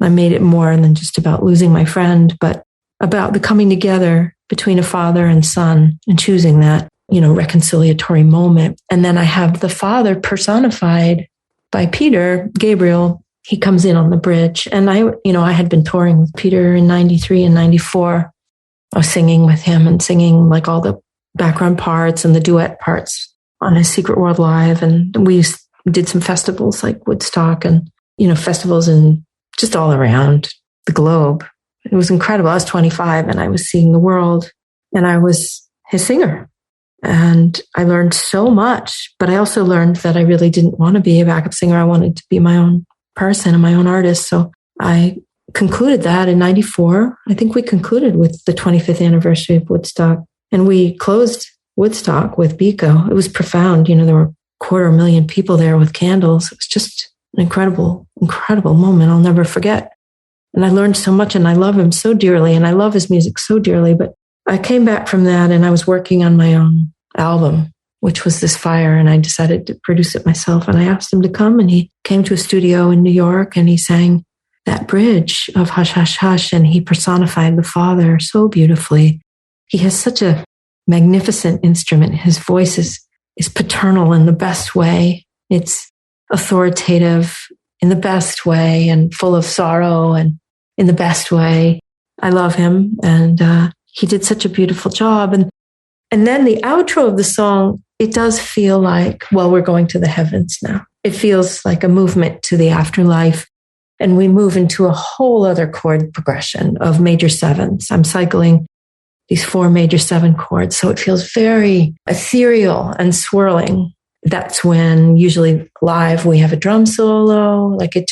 I made it more than just about losing my friend, but about the coming together between a father and son and choosing that, reconciliatory moment. And then I have the father personified by Peter Gabriel. He comes in on the bridge. And I had been touring with Peter in 93 and 94. I was singing with him and singing like all the background parts and the duet parts on his Secret World Live. And we did some festivals like Woodstock and, festivals in just all around the globe. It was incredible. I was 25 and I was seeing the world and I was his singer. And I learned so much, but I also learned that I really didn't want to be a backup singer. I wanted to be my own person and my own artist. So I concluded that in 94. I think we concluded with the 25th anniversary of Woodstock, and we closed Woodstock with Biko. It was profound. There were 250,000 people there with candles. It was just an incredible, incredible moment I'll never forget. And I learned so much, and I love him so dearly, and I love his music so dearly. But I came back from that and I was working on my own album, which was This Fire, and I decided to produce it myself. And I asked him to come, and he came to a studio in New York and he sang that bridge of Hush, Hush, Hush, and he personified the father so beautifully. He has such a magnificent instrument. His voice is paternal in the best way. It's authoritative in the best way and full of sorrow and in the best way. I love him, and he did such a beautiful job. And then the outro of the song it does feel like, well, we're going to the heavens now. It feels like a movement to the afterlife. And we move into a whole other chord progression of major sevens. I'm cycling these 4 major 7 chords. So it feels very ethereal and swirling. That's when usually live we have a drum solo. Like it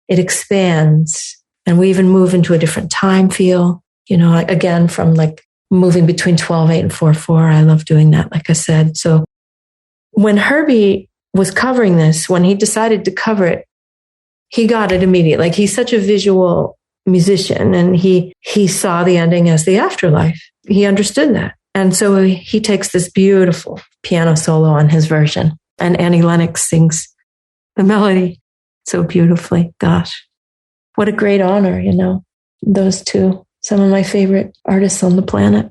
expands. And we even move into a different time feel, again, from like moving between 12/8 and 4/4. I love doing that, like I said. So when Herbie was covering this, when he decided to cover it, he got it immediately. Like he's such a visual musician, and he saw the ending as the afterlife. He understood that. And so he takes this beautiful piano solo on his version, and Annie Lennox sings the melody so beautifully. Gosh, what a great honor, those two, some of my favorite artists on the planet.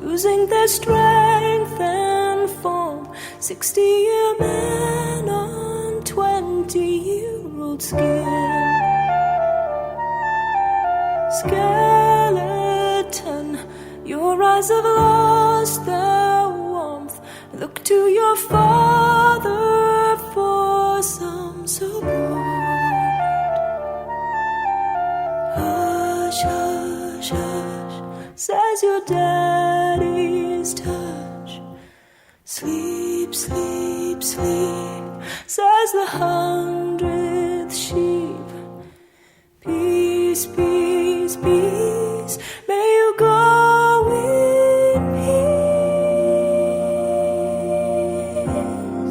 Losing their strength and form, 60-year man on 20-year-old skin. Skeleton, your eyes have lost their warmth. Look to your father for some support. Hush, hush, hush, says your daddy's touch. Sleep, sleep, sleep, says the 100th sheep. Peace, peace, peace, may you go in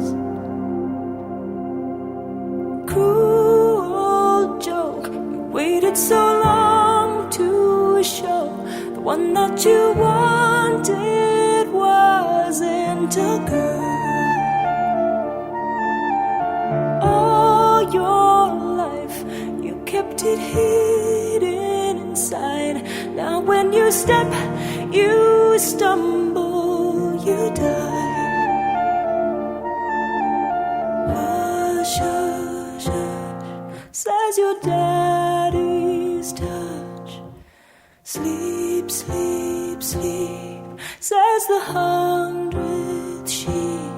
peace. Cruel joke, you waited so long to show. The one that you wanted wasn't a girl. All your life you kept it hidden inside. Now when you step, you stumble, you die. Hush, hush, hush, says your daddy's touch. Sleep, sleep, sleep, says the 100th sheep.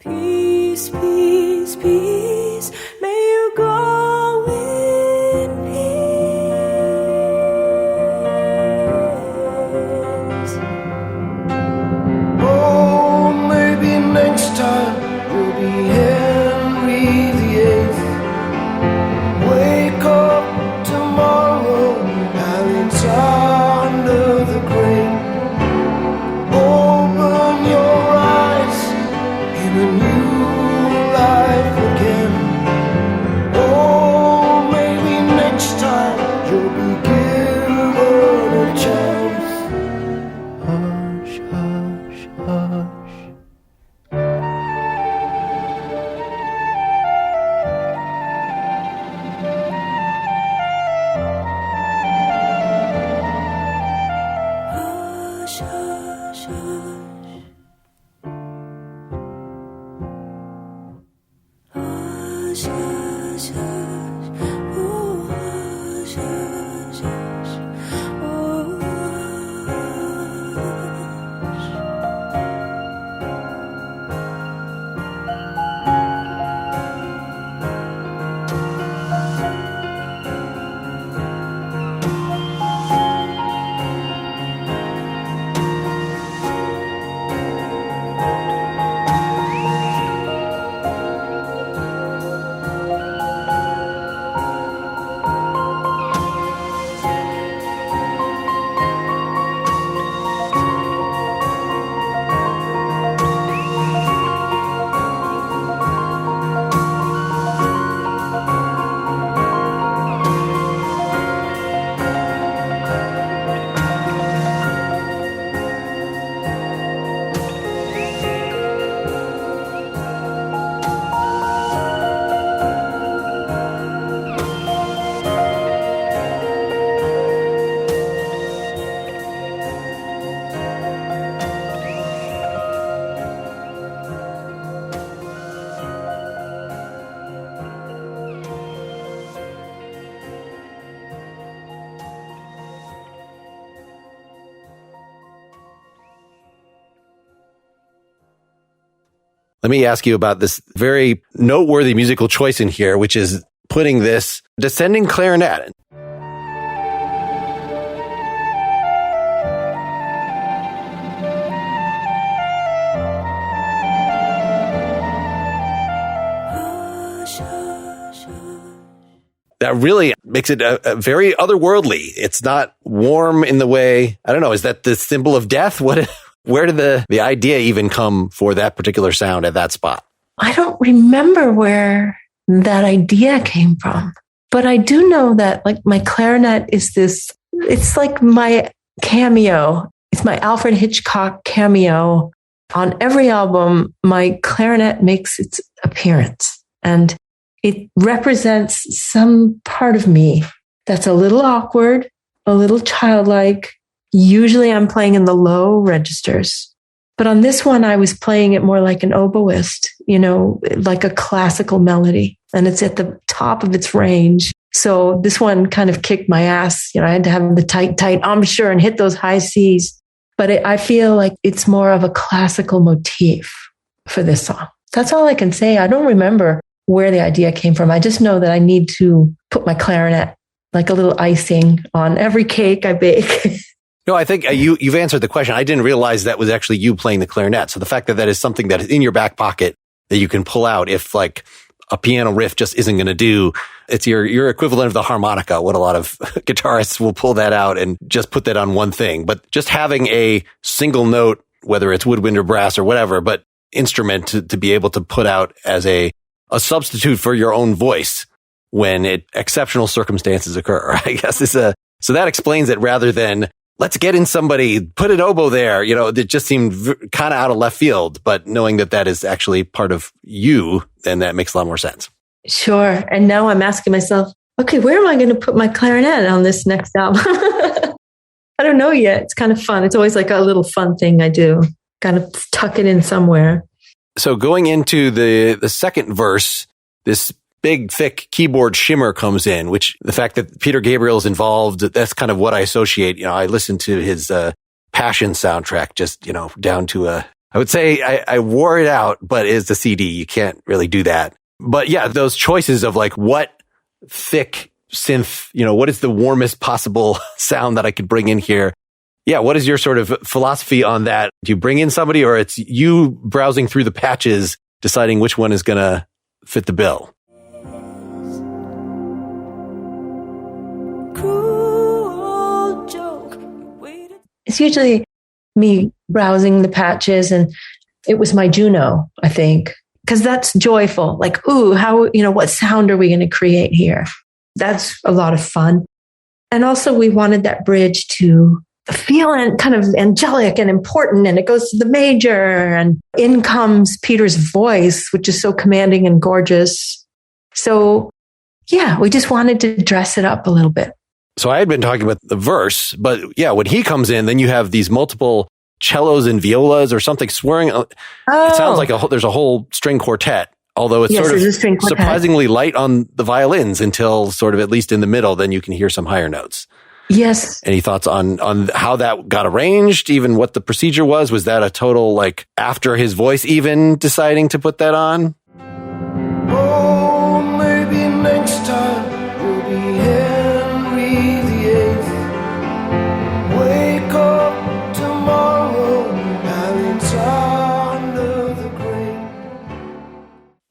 Peace, peace, peace, may you go in peace. Oh, maybe next time you'll be Henry VIII. Wake up tomorrow and it's under the grave. Open your eyes in a new life. Let me ask you about this very noteworthy musical choice in here, which is putting this descending clarinet. That really makes it a very otherworldly. It's not warm in the way, I don't know, is that the symbol of death? Where did the idea even come for that particular sound at that spot? I don't remember where that idea came from, but I do know that like my clarinet is it's like my cameo. It's my Alfred Hitchcock cameo. On every album, my clarinet makes its appearance, and it represents some part of me that's a little awkward, a little childlike. Usually I'm playing in the low registers. But on this one, I was playing it more like an oboist, like a classical melody. And it's at the top of its range. So this one kind of kicked my ass. I had to have the tight embouchure and hit those high C's. But I feel like it's more of a classical motif for this song. That's all I can say. I don't remember where the idea came from. I just know that I need to put my clarinet like a little icing on every cake I bake. No, I think you've answered the question. I didn't realize that was actually you playing the clarinet. So the fact that that is something that is in your back pocket that you can pull out if like a piano riff just isn't going to do, it's your equivalent of the harmonica. What a lot of guitarists will pull that out and just put that on one thing. But just having a single note, whether it's woodwind or brass or whatever, but instrument to be able to put out as a substitute for your own voice when exceptional circumstances occur, I guess so that explains it rather than let's get in somebody, put an oboe there. It just seemed kind of out of left field, but knowing that is actually part of you, then that makes a lot more sense. Sure. And now I'm asking myself, okay, where am I going to put my clarinet on this next album? I don't know yet. It's kind of fun. It's always like a little fun thing I do, kind of tuck it in somewhere. So going into the second verse, this big, thick keyboard shimmer comes in, which the fact that Peter Gabriel is involved, that's kind of what I associate. I listened to his Passion soundtrack just, down to I would say I wore it out, but it's a CD. You can't really do that. But yeah, those choices of like what thick synth, what is the warmest possible sound that I could bring in here? Yeah, what is your sort of philosophy on that? Do you bring in somebody or it's you browsing through the patches, deciding which one is going to fit the bill? It's usually me browsing the patches, and it was my Juno, I think, because that's joyful. Like, ooh, what sound are we going to create here? That's a lot of fun. And also we wanted that bridge to feel kind of angelic and important, and it goes to the major, and in comes Peter's voice, which is so commanding and gorgeous. So yeah, we just wanted to dress it up a little bit. So I had been talking about the verse, but yeah, when he comes in, then you have these multiple cellos and violas or something swirling. Oh. It sounds like there's a whole string quartet, although it's sort of surprisingly light on the violins until sort of at least in the middle, then you can hear some higher notes. Yes. Any thoughts on how that got arranged, even what the procedure was? Was that a total, like, after his voice even deciding to put that on? Oh, maybe next time we'll be Henry VIII. Wake up tomorrow, Alexander the Great.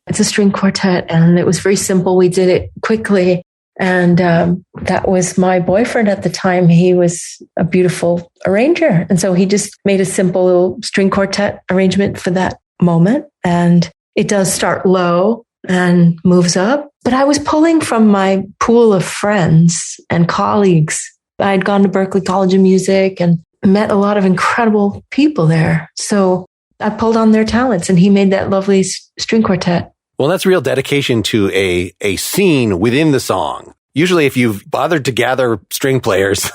It's a string quartet, and it was very simple. We did it quickly. And that was my boyfriend at the time. He was a beautiful arranger. And so he just made a simple little string quartet arrangement for that moment. And it does start low and moves up. But I was pulling from my pool of friends and colleagues. I had gone to Berklee College of Music and met a lot of incredible people there. So I pulled on their talents, and he made that lovely string quartet. Well, that's real dedication to a scene within the song. Usually if you've bothered to gather string players,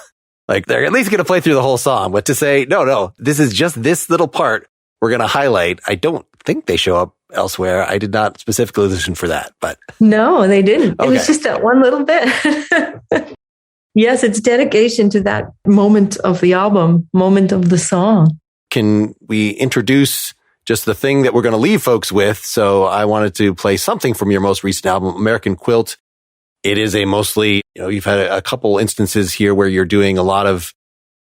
like they're at least going to play through the whole song, but to say, no, this is just this little part we're going to highlight. I don't think they show up elsewhere. I did not specifically listen for that, but. No, they didn't. Okay. It was just that one little bit. Yes, it's dedication to that moment of the album, moment of the song. Can we introduce just the thing that we're going to leave folks with. So I wanted to play something from your most recent album, American Quilt. It is a mostly, you've had a couple instances here where you're doing a lot of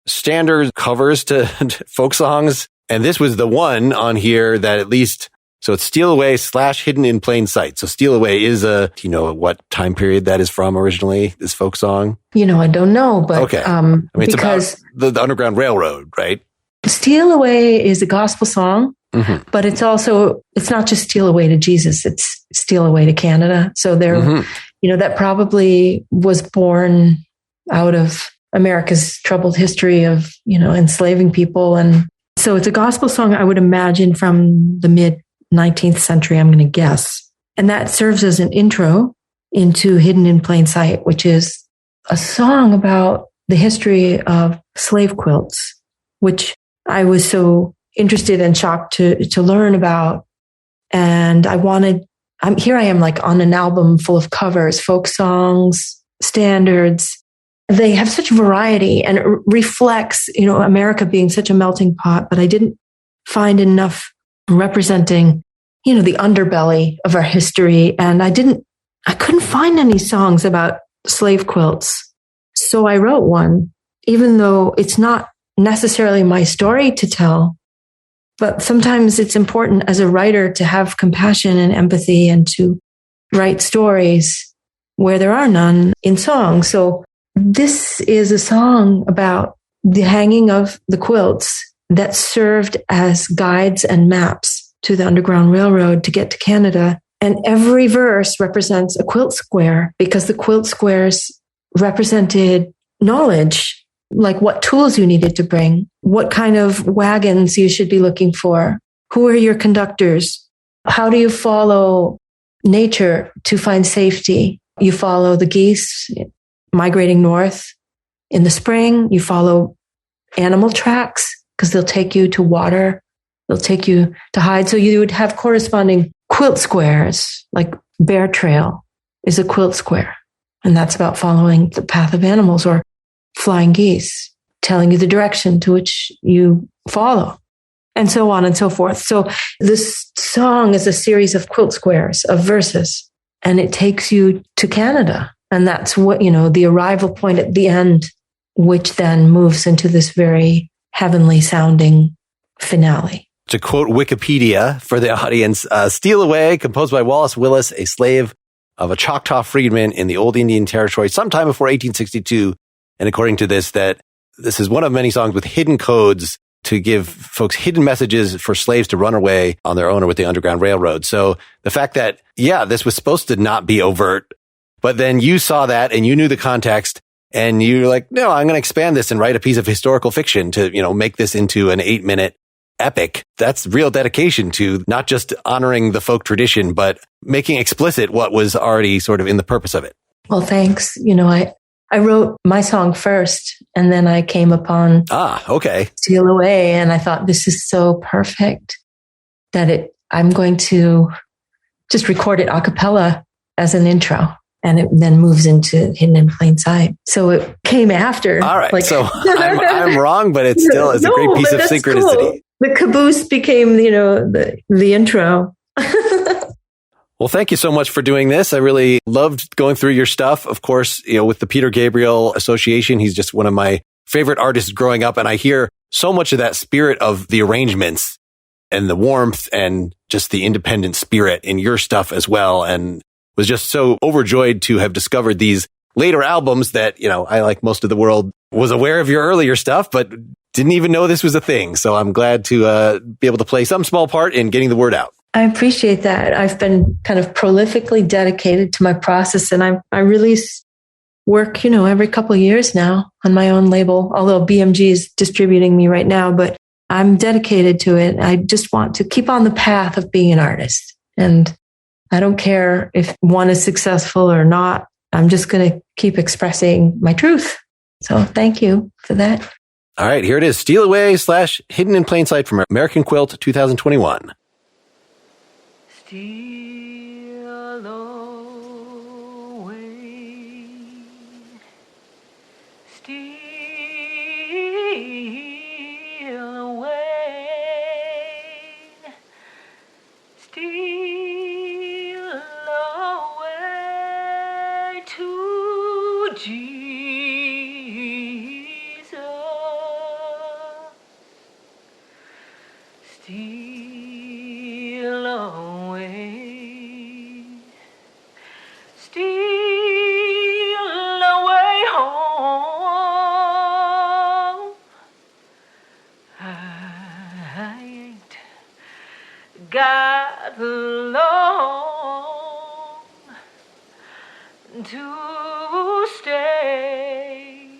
standard covers to folk songs. And this was the one on here that at least, so it's Steal Away / Hidden in Plain Sight. So Steal Away is do you know what time period that is from originally, this folk song? I don't know, but okay. I mean, it's because about the Underground Railroad, right? Steal Away is a gospel song, but it's not just Steal Away to Jesus, it's Steal Away to Canada. So there, that probably was born out of America's troubled history of, enslaving people. And so it's a gospel song, I would imagine, from the mid 19th century, I'm going to guess. And that serves as an intro into Hidden in Plain Sight, which is a song about the history of slave quilts, which I was so interested and shocked to learn about. And I am like on an album full of covers, folk songs, standards. They have such variety, and it reflects, America being such a melting pot, but I didn't find enough representing, the underbelly of our history. And I couldn't find any songs about slave quilts. So I wrote one, even though it's not necessarily my story to tell, but sometimes it's important as a writer to have compassion and empathy and to write stories where there are none in song. So this is a song about the hanging of the quilts that served as guides and maps to the Underground Railroad to get to Canada. And every verse represents a quilt square because the quilt squares represented knowledge, like what tools you needed to bring, what kind of wagons you should be looking for, who are your conductors, how do you follow nature to find safety. You follow the geese migrating north in the spring. You follow animal tracks because they'll take you to water. They'll take you to hide. So you would have corresponding quilt squares, like Bear Trail is a quilt square. And that's about following the path of animals, or flying geese, telling you the direction to which you follow, and so on and so forth. So this song is a series of quilt squares of verses, and it takes you to Canada. And that's what, the arrival point at the end, which then moves into this very heavenly sounding finale. To quote Wikipedia for the audience, Steal Away, composed by Wallace Willis, a slave of a Choctaw freedman in the old Indian Territory sometime before 1862. And according to this is one of many songs with hidden codes to give folks hidden messages for slaves to run away on their own or with the Underground Railroad. So the fact that, this was supposed to not be overt, but then you saw that and you knew the context and you're like, no, I'm going to expand this and write a piece of historical fiction to, make this into an 8-minute epic. That's real dedication to not just honoring the folk tradition, but making explicit what was already sort of in the purpose of it. Well, thanks. I wrote my song first, and then I came upon Steal Away, and I thought, this is so perfect that I'm going to just record it a cappella as an intro, and it then moves into Hidden in Plain Sight. So it came after. All right. So I'm wrong, but it's a great piece of synchronicity. Cool. The caboose became, the intro. Well, thank you so much for doing this. I really loved going through your stuff. Of course, with the Peter Gabriel Association, he's just one of my favorite artists growing up. And I hear so much of that spirit of the arrangements and the warmth and just the independent spirit in your stuff as well. And was just so overjoyed to have discovered these later albums that, I, like most of the world, was aware of your earlier stuff, but didn't even know this was a thing. So I'm glad to be able to play some small part in getting the word out. I appreciate that. I've been kind of prolifically dedicated to my process, and I release work, every couple of years now on my own label, although BMG is distributing me right now, but I'm dedicated to it. I just want to keep on the path of being an artist. And I don't care if one is successful or not. I'm just going to keep expressing my truth. So thank you for that. All right, here it is. Steal Away / Hidden in Plain Sight from American Quilt 2021. Steal away, steal away, long to stay.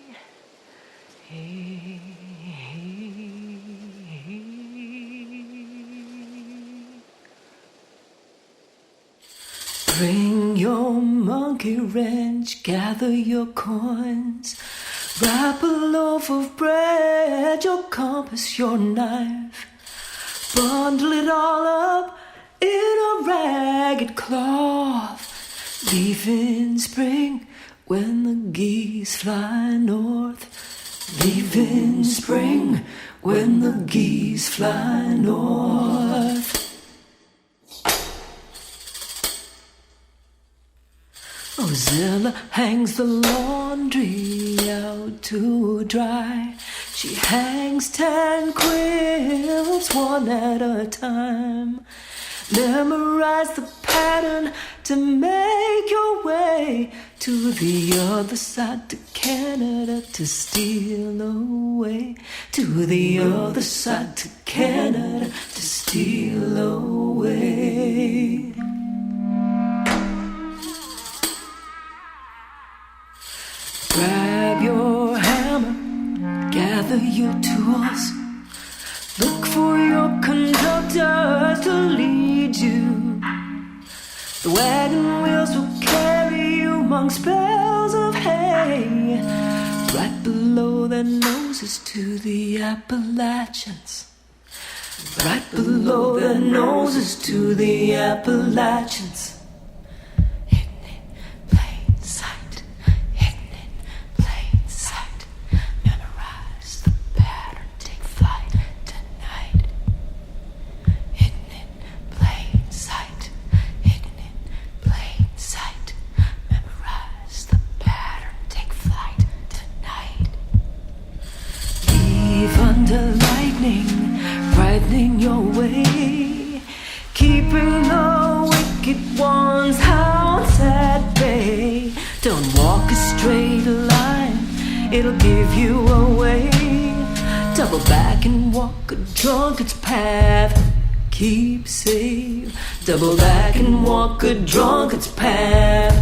Bring your monkey wrench, gather your coins, wrap a loaf of bread, your compass, your knife, bundle it all up in a ragged cloth. Leave in spring when the geese fly north. Leave in spring when the geese fly north. Ozilla hangs the laundry out to dry. She hangs 10 quilts one at a time. Memorize the pattern to make your way to the other side, to Canada, to steal away. To the other side, to Canada, to steal away. Grab your hammer, gather your tools. Look for your conductors to lead you. The wagon wheels will carry you amongst bales of hay, right below their noses to the Appalachians. Right below their noses to the Appalachians. Brightening your way, keeping the wicked ones hounds at bay. Don't walk a straight line, it'll give you away. Double back and walk a drunkard's path, keep safe. Double back and walk a drunkard's path,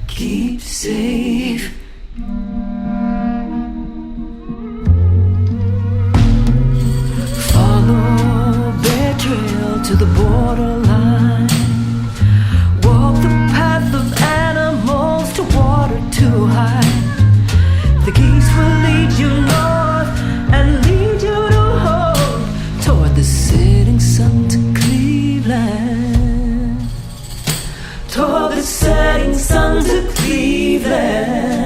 keep safe. Trail to the borderline. Walk the path of animals to water too high. The geese will lead you north and lead you to home, toward the setting sun to Cleveland. Toward the setting sun to Cleveland.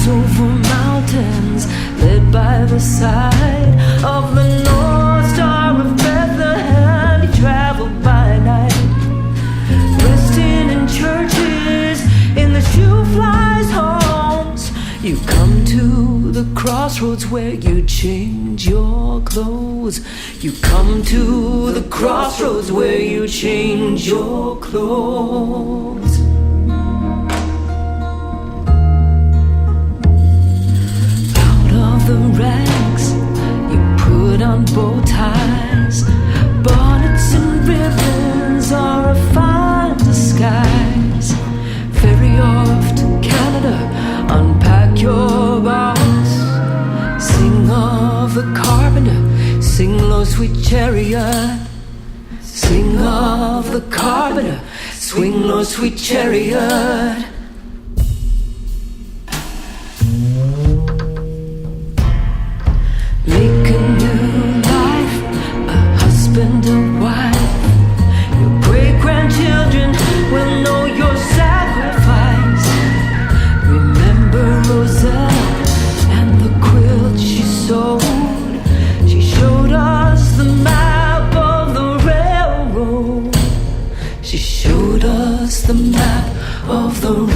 Over mountains, led by the side of the North Star of Bethlehem, he traveled by night, resting in churches, in the shoe flies' homes. You come to the crossroads where you change your clothes. You come to the crossroads where you change your clothes. The rags, you put on bow ties. Bonnets and ribbons are a fine disguise. Ferry off to Canada, unpack your box. Sing of the carpenter, sing low sweet chariot. Sing of the carpenter, swing low sweet chariot. Make a new life, a husband, a wife. Your great-grandchildren will know your sacrifice. Remember Roselle and the quilt she sewed. She showed us the map of the railroad. She showed us the map of the railroad.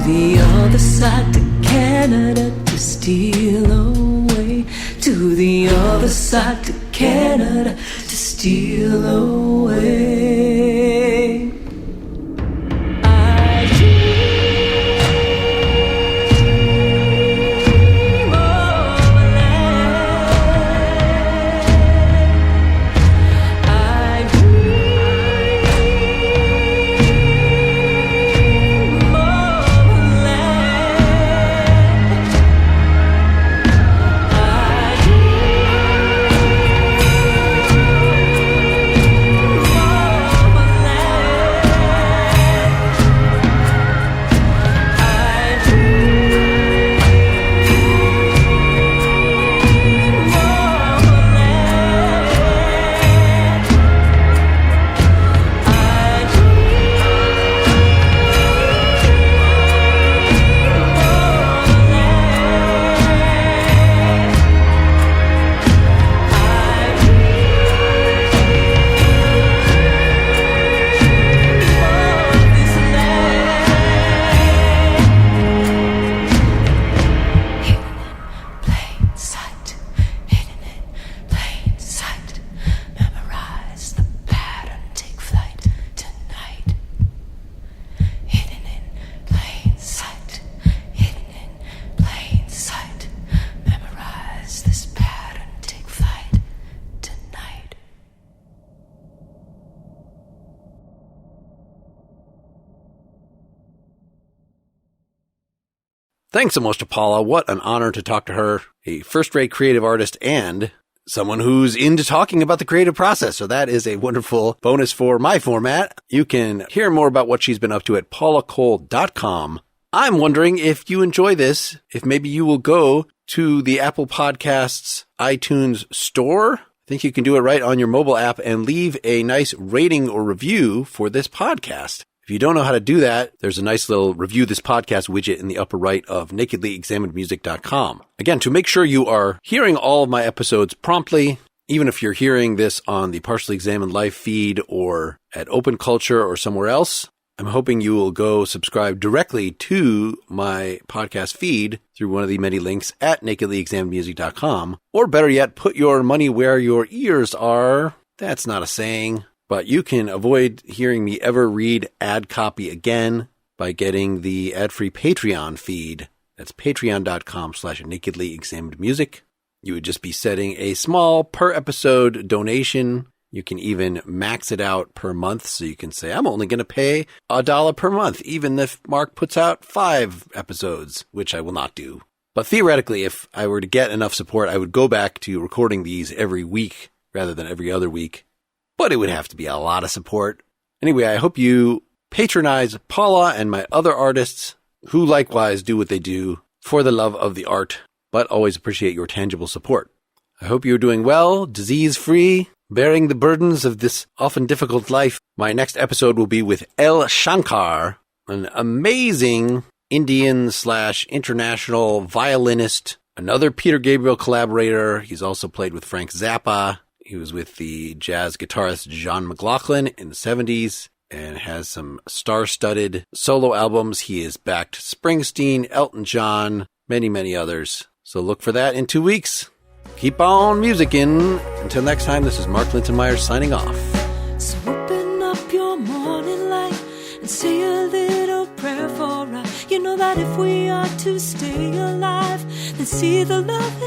the other side, to Canada, to steal away. To the other side, to Canada, to steal away. I dream of a land. I dream of a land. I Thanks so much to Paula. What an honor to talk to her, a first-rate creative artist and someone who's into talking about the creative process. So that is a wonderful bonus for my format. You can hear more about what she's been up to at paulacole.com. I'm wondering if you enjoy this, if maybe you will go to the Apple Podcasts iTunes store. I think you can do it right on your mobile app and leave a nice rating or review for this podcast. If you don't know how to do that, there's a nice little review this podcast widget in the upper right of nakedlyexaminedmusic.com. Again, to make sure you are hearing all of my episodes promptly, even if you're hearing this on the Partially Examined Life feed or at Open Culture or somewhere else, I'm hoping you will go subscribe directly to my podcast feed through one of the many links at nakedlyexaminedmusic.com. Or better yet, put your money where your ears are. That's not a saying. But you can avoid hearing me ever read ad copy again by getting the ad-free Patreon feed. That's patreon.com/nakedlyexaminedmusic. You would just be setting a small per episode donation. You can even max it out per month. So you can say, I'm only going to pay $1 per month, even if Mark puts out 5 episodes, which I will not do. But theoretically, if I were to get enough support, I would go back to recording these every week rather than every other week. But it would have to be a lot of support. Anyway, I hope you patronize Paula and my other artists who likewise do what they do for the love of the art, but always appreciate your tangible support. I hope you're doing well, disease-free, bearing the burdens of this often difficult life. My next episode will be with El Shankar, an amazing Indian/international violinist, another Peter Gabriel collaborator. He's also played with Frank Zappa. He was with the jazz guitarist John McLaughlin in the 70s and has some star-studded solo albums. He has backed Springsteen, Elton John, many, many others. So look for that in 2 weeks. Keep on musicking. Until next time, this is Mark Lintonmeyer signing off. So open up your morning light and say a little prayer for us. You know that if we are to stay alive, then see the love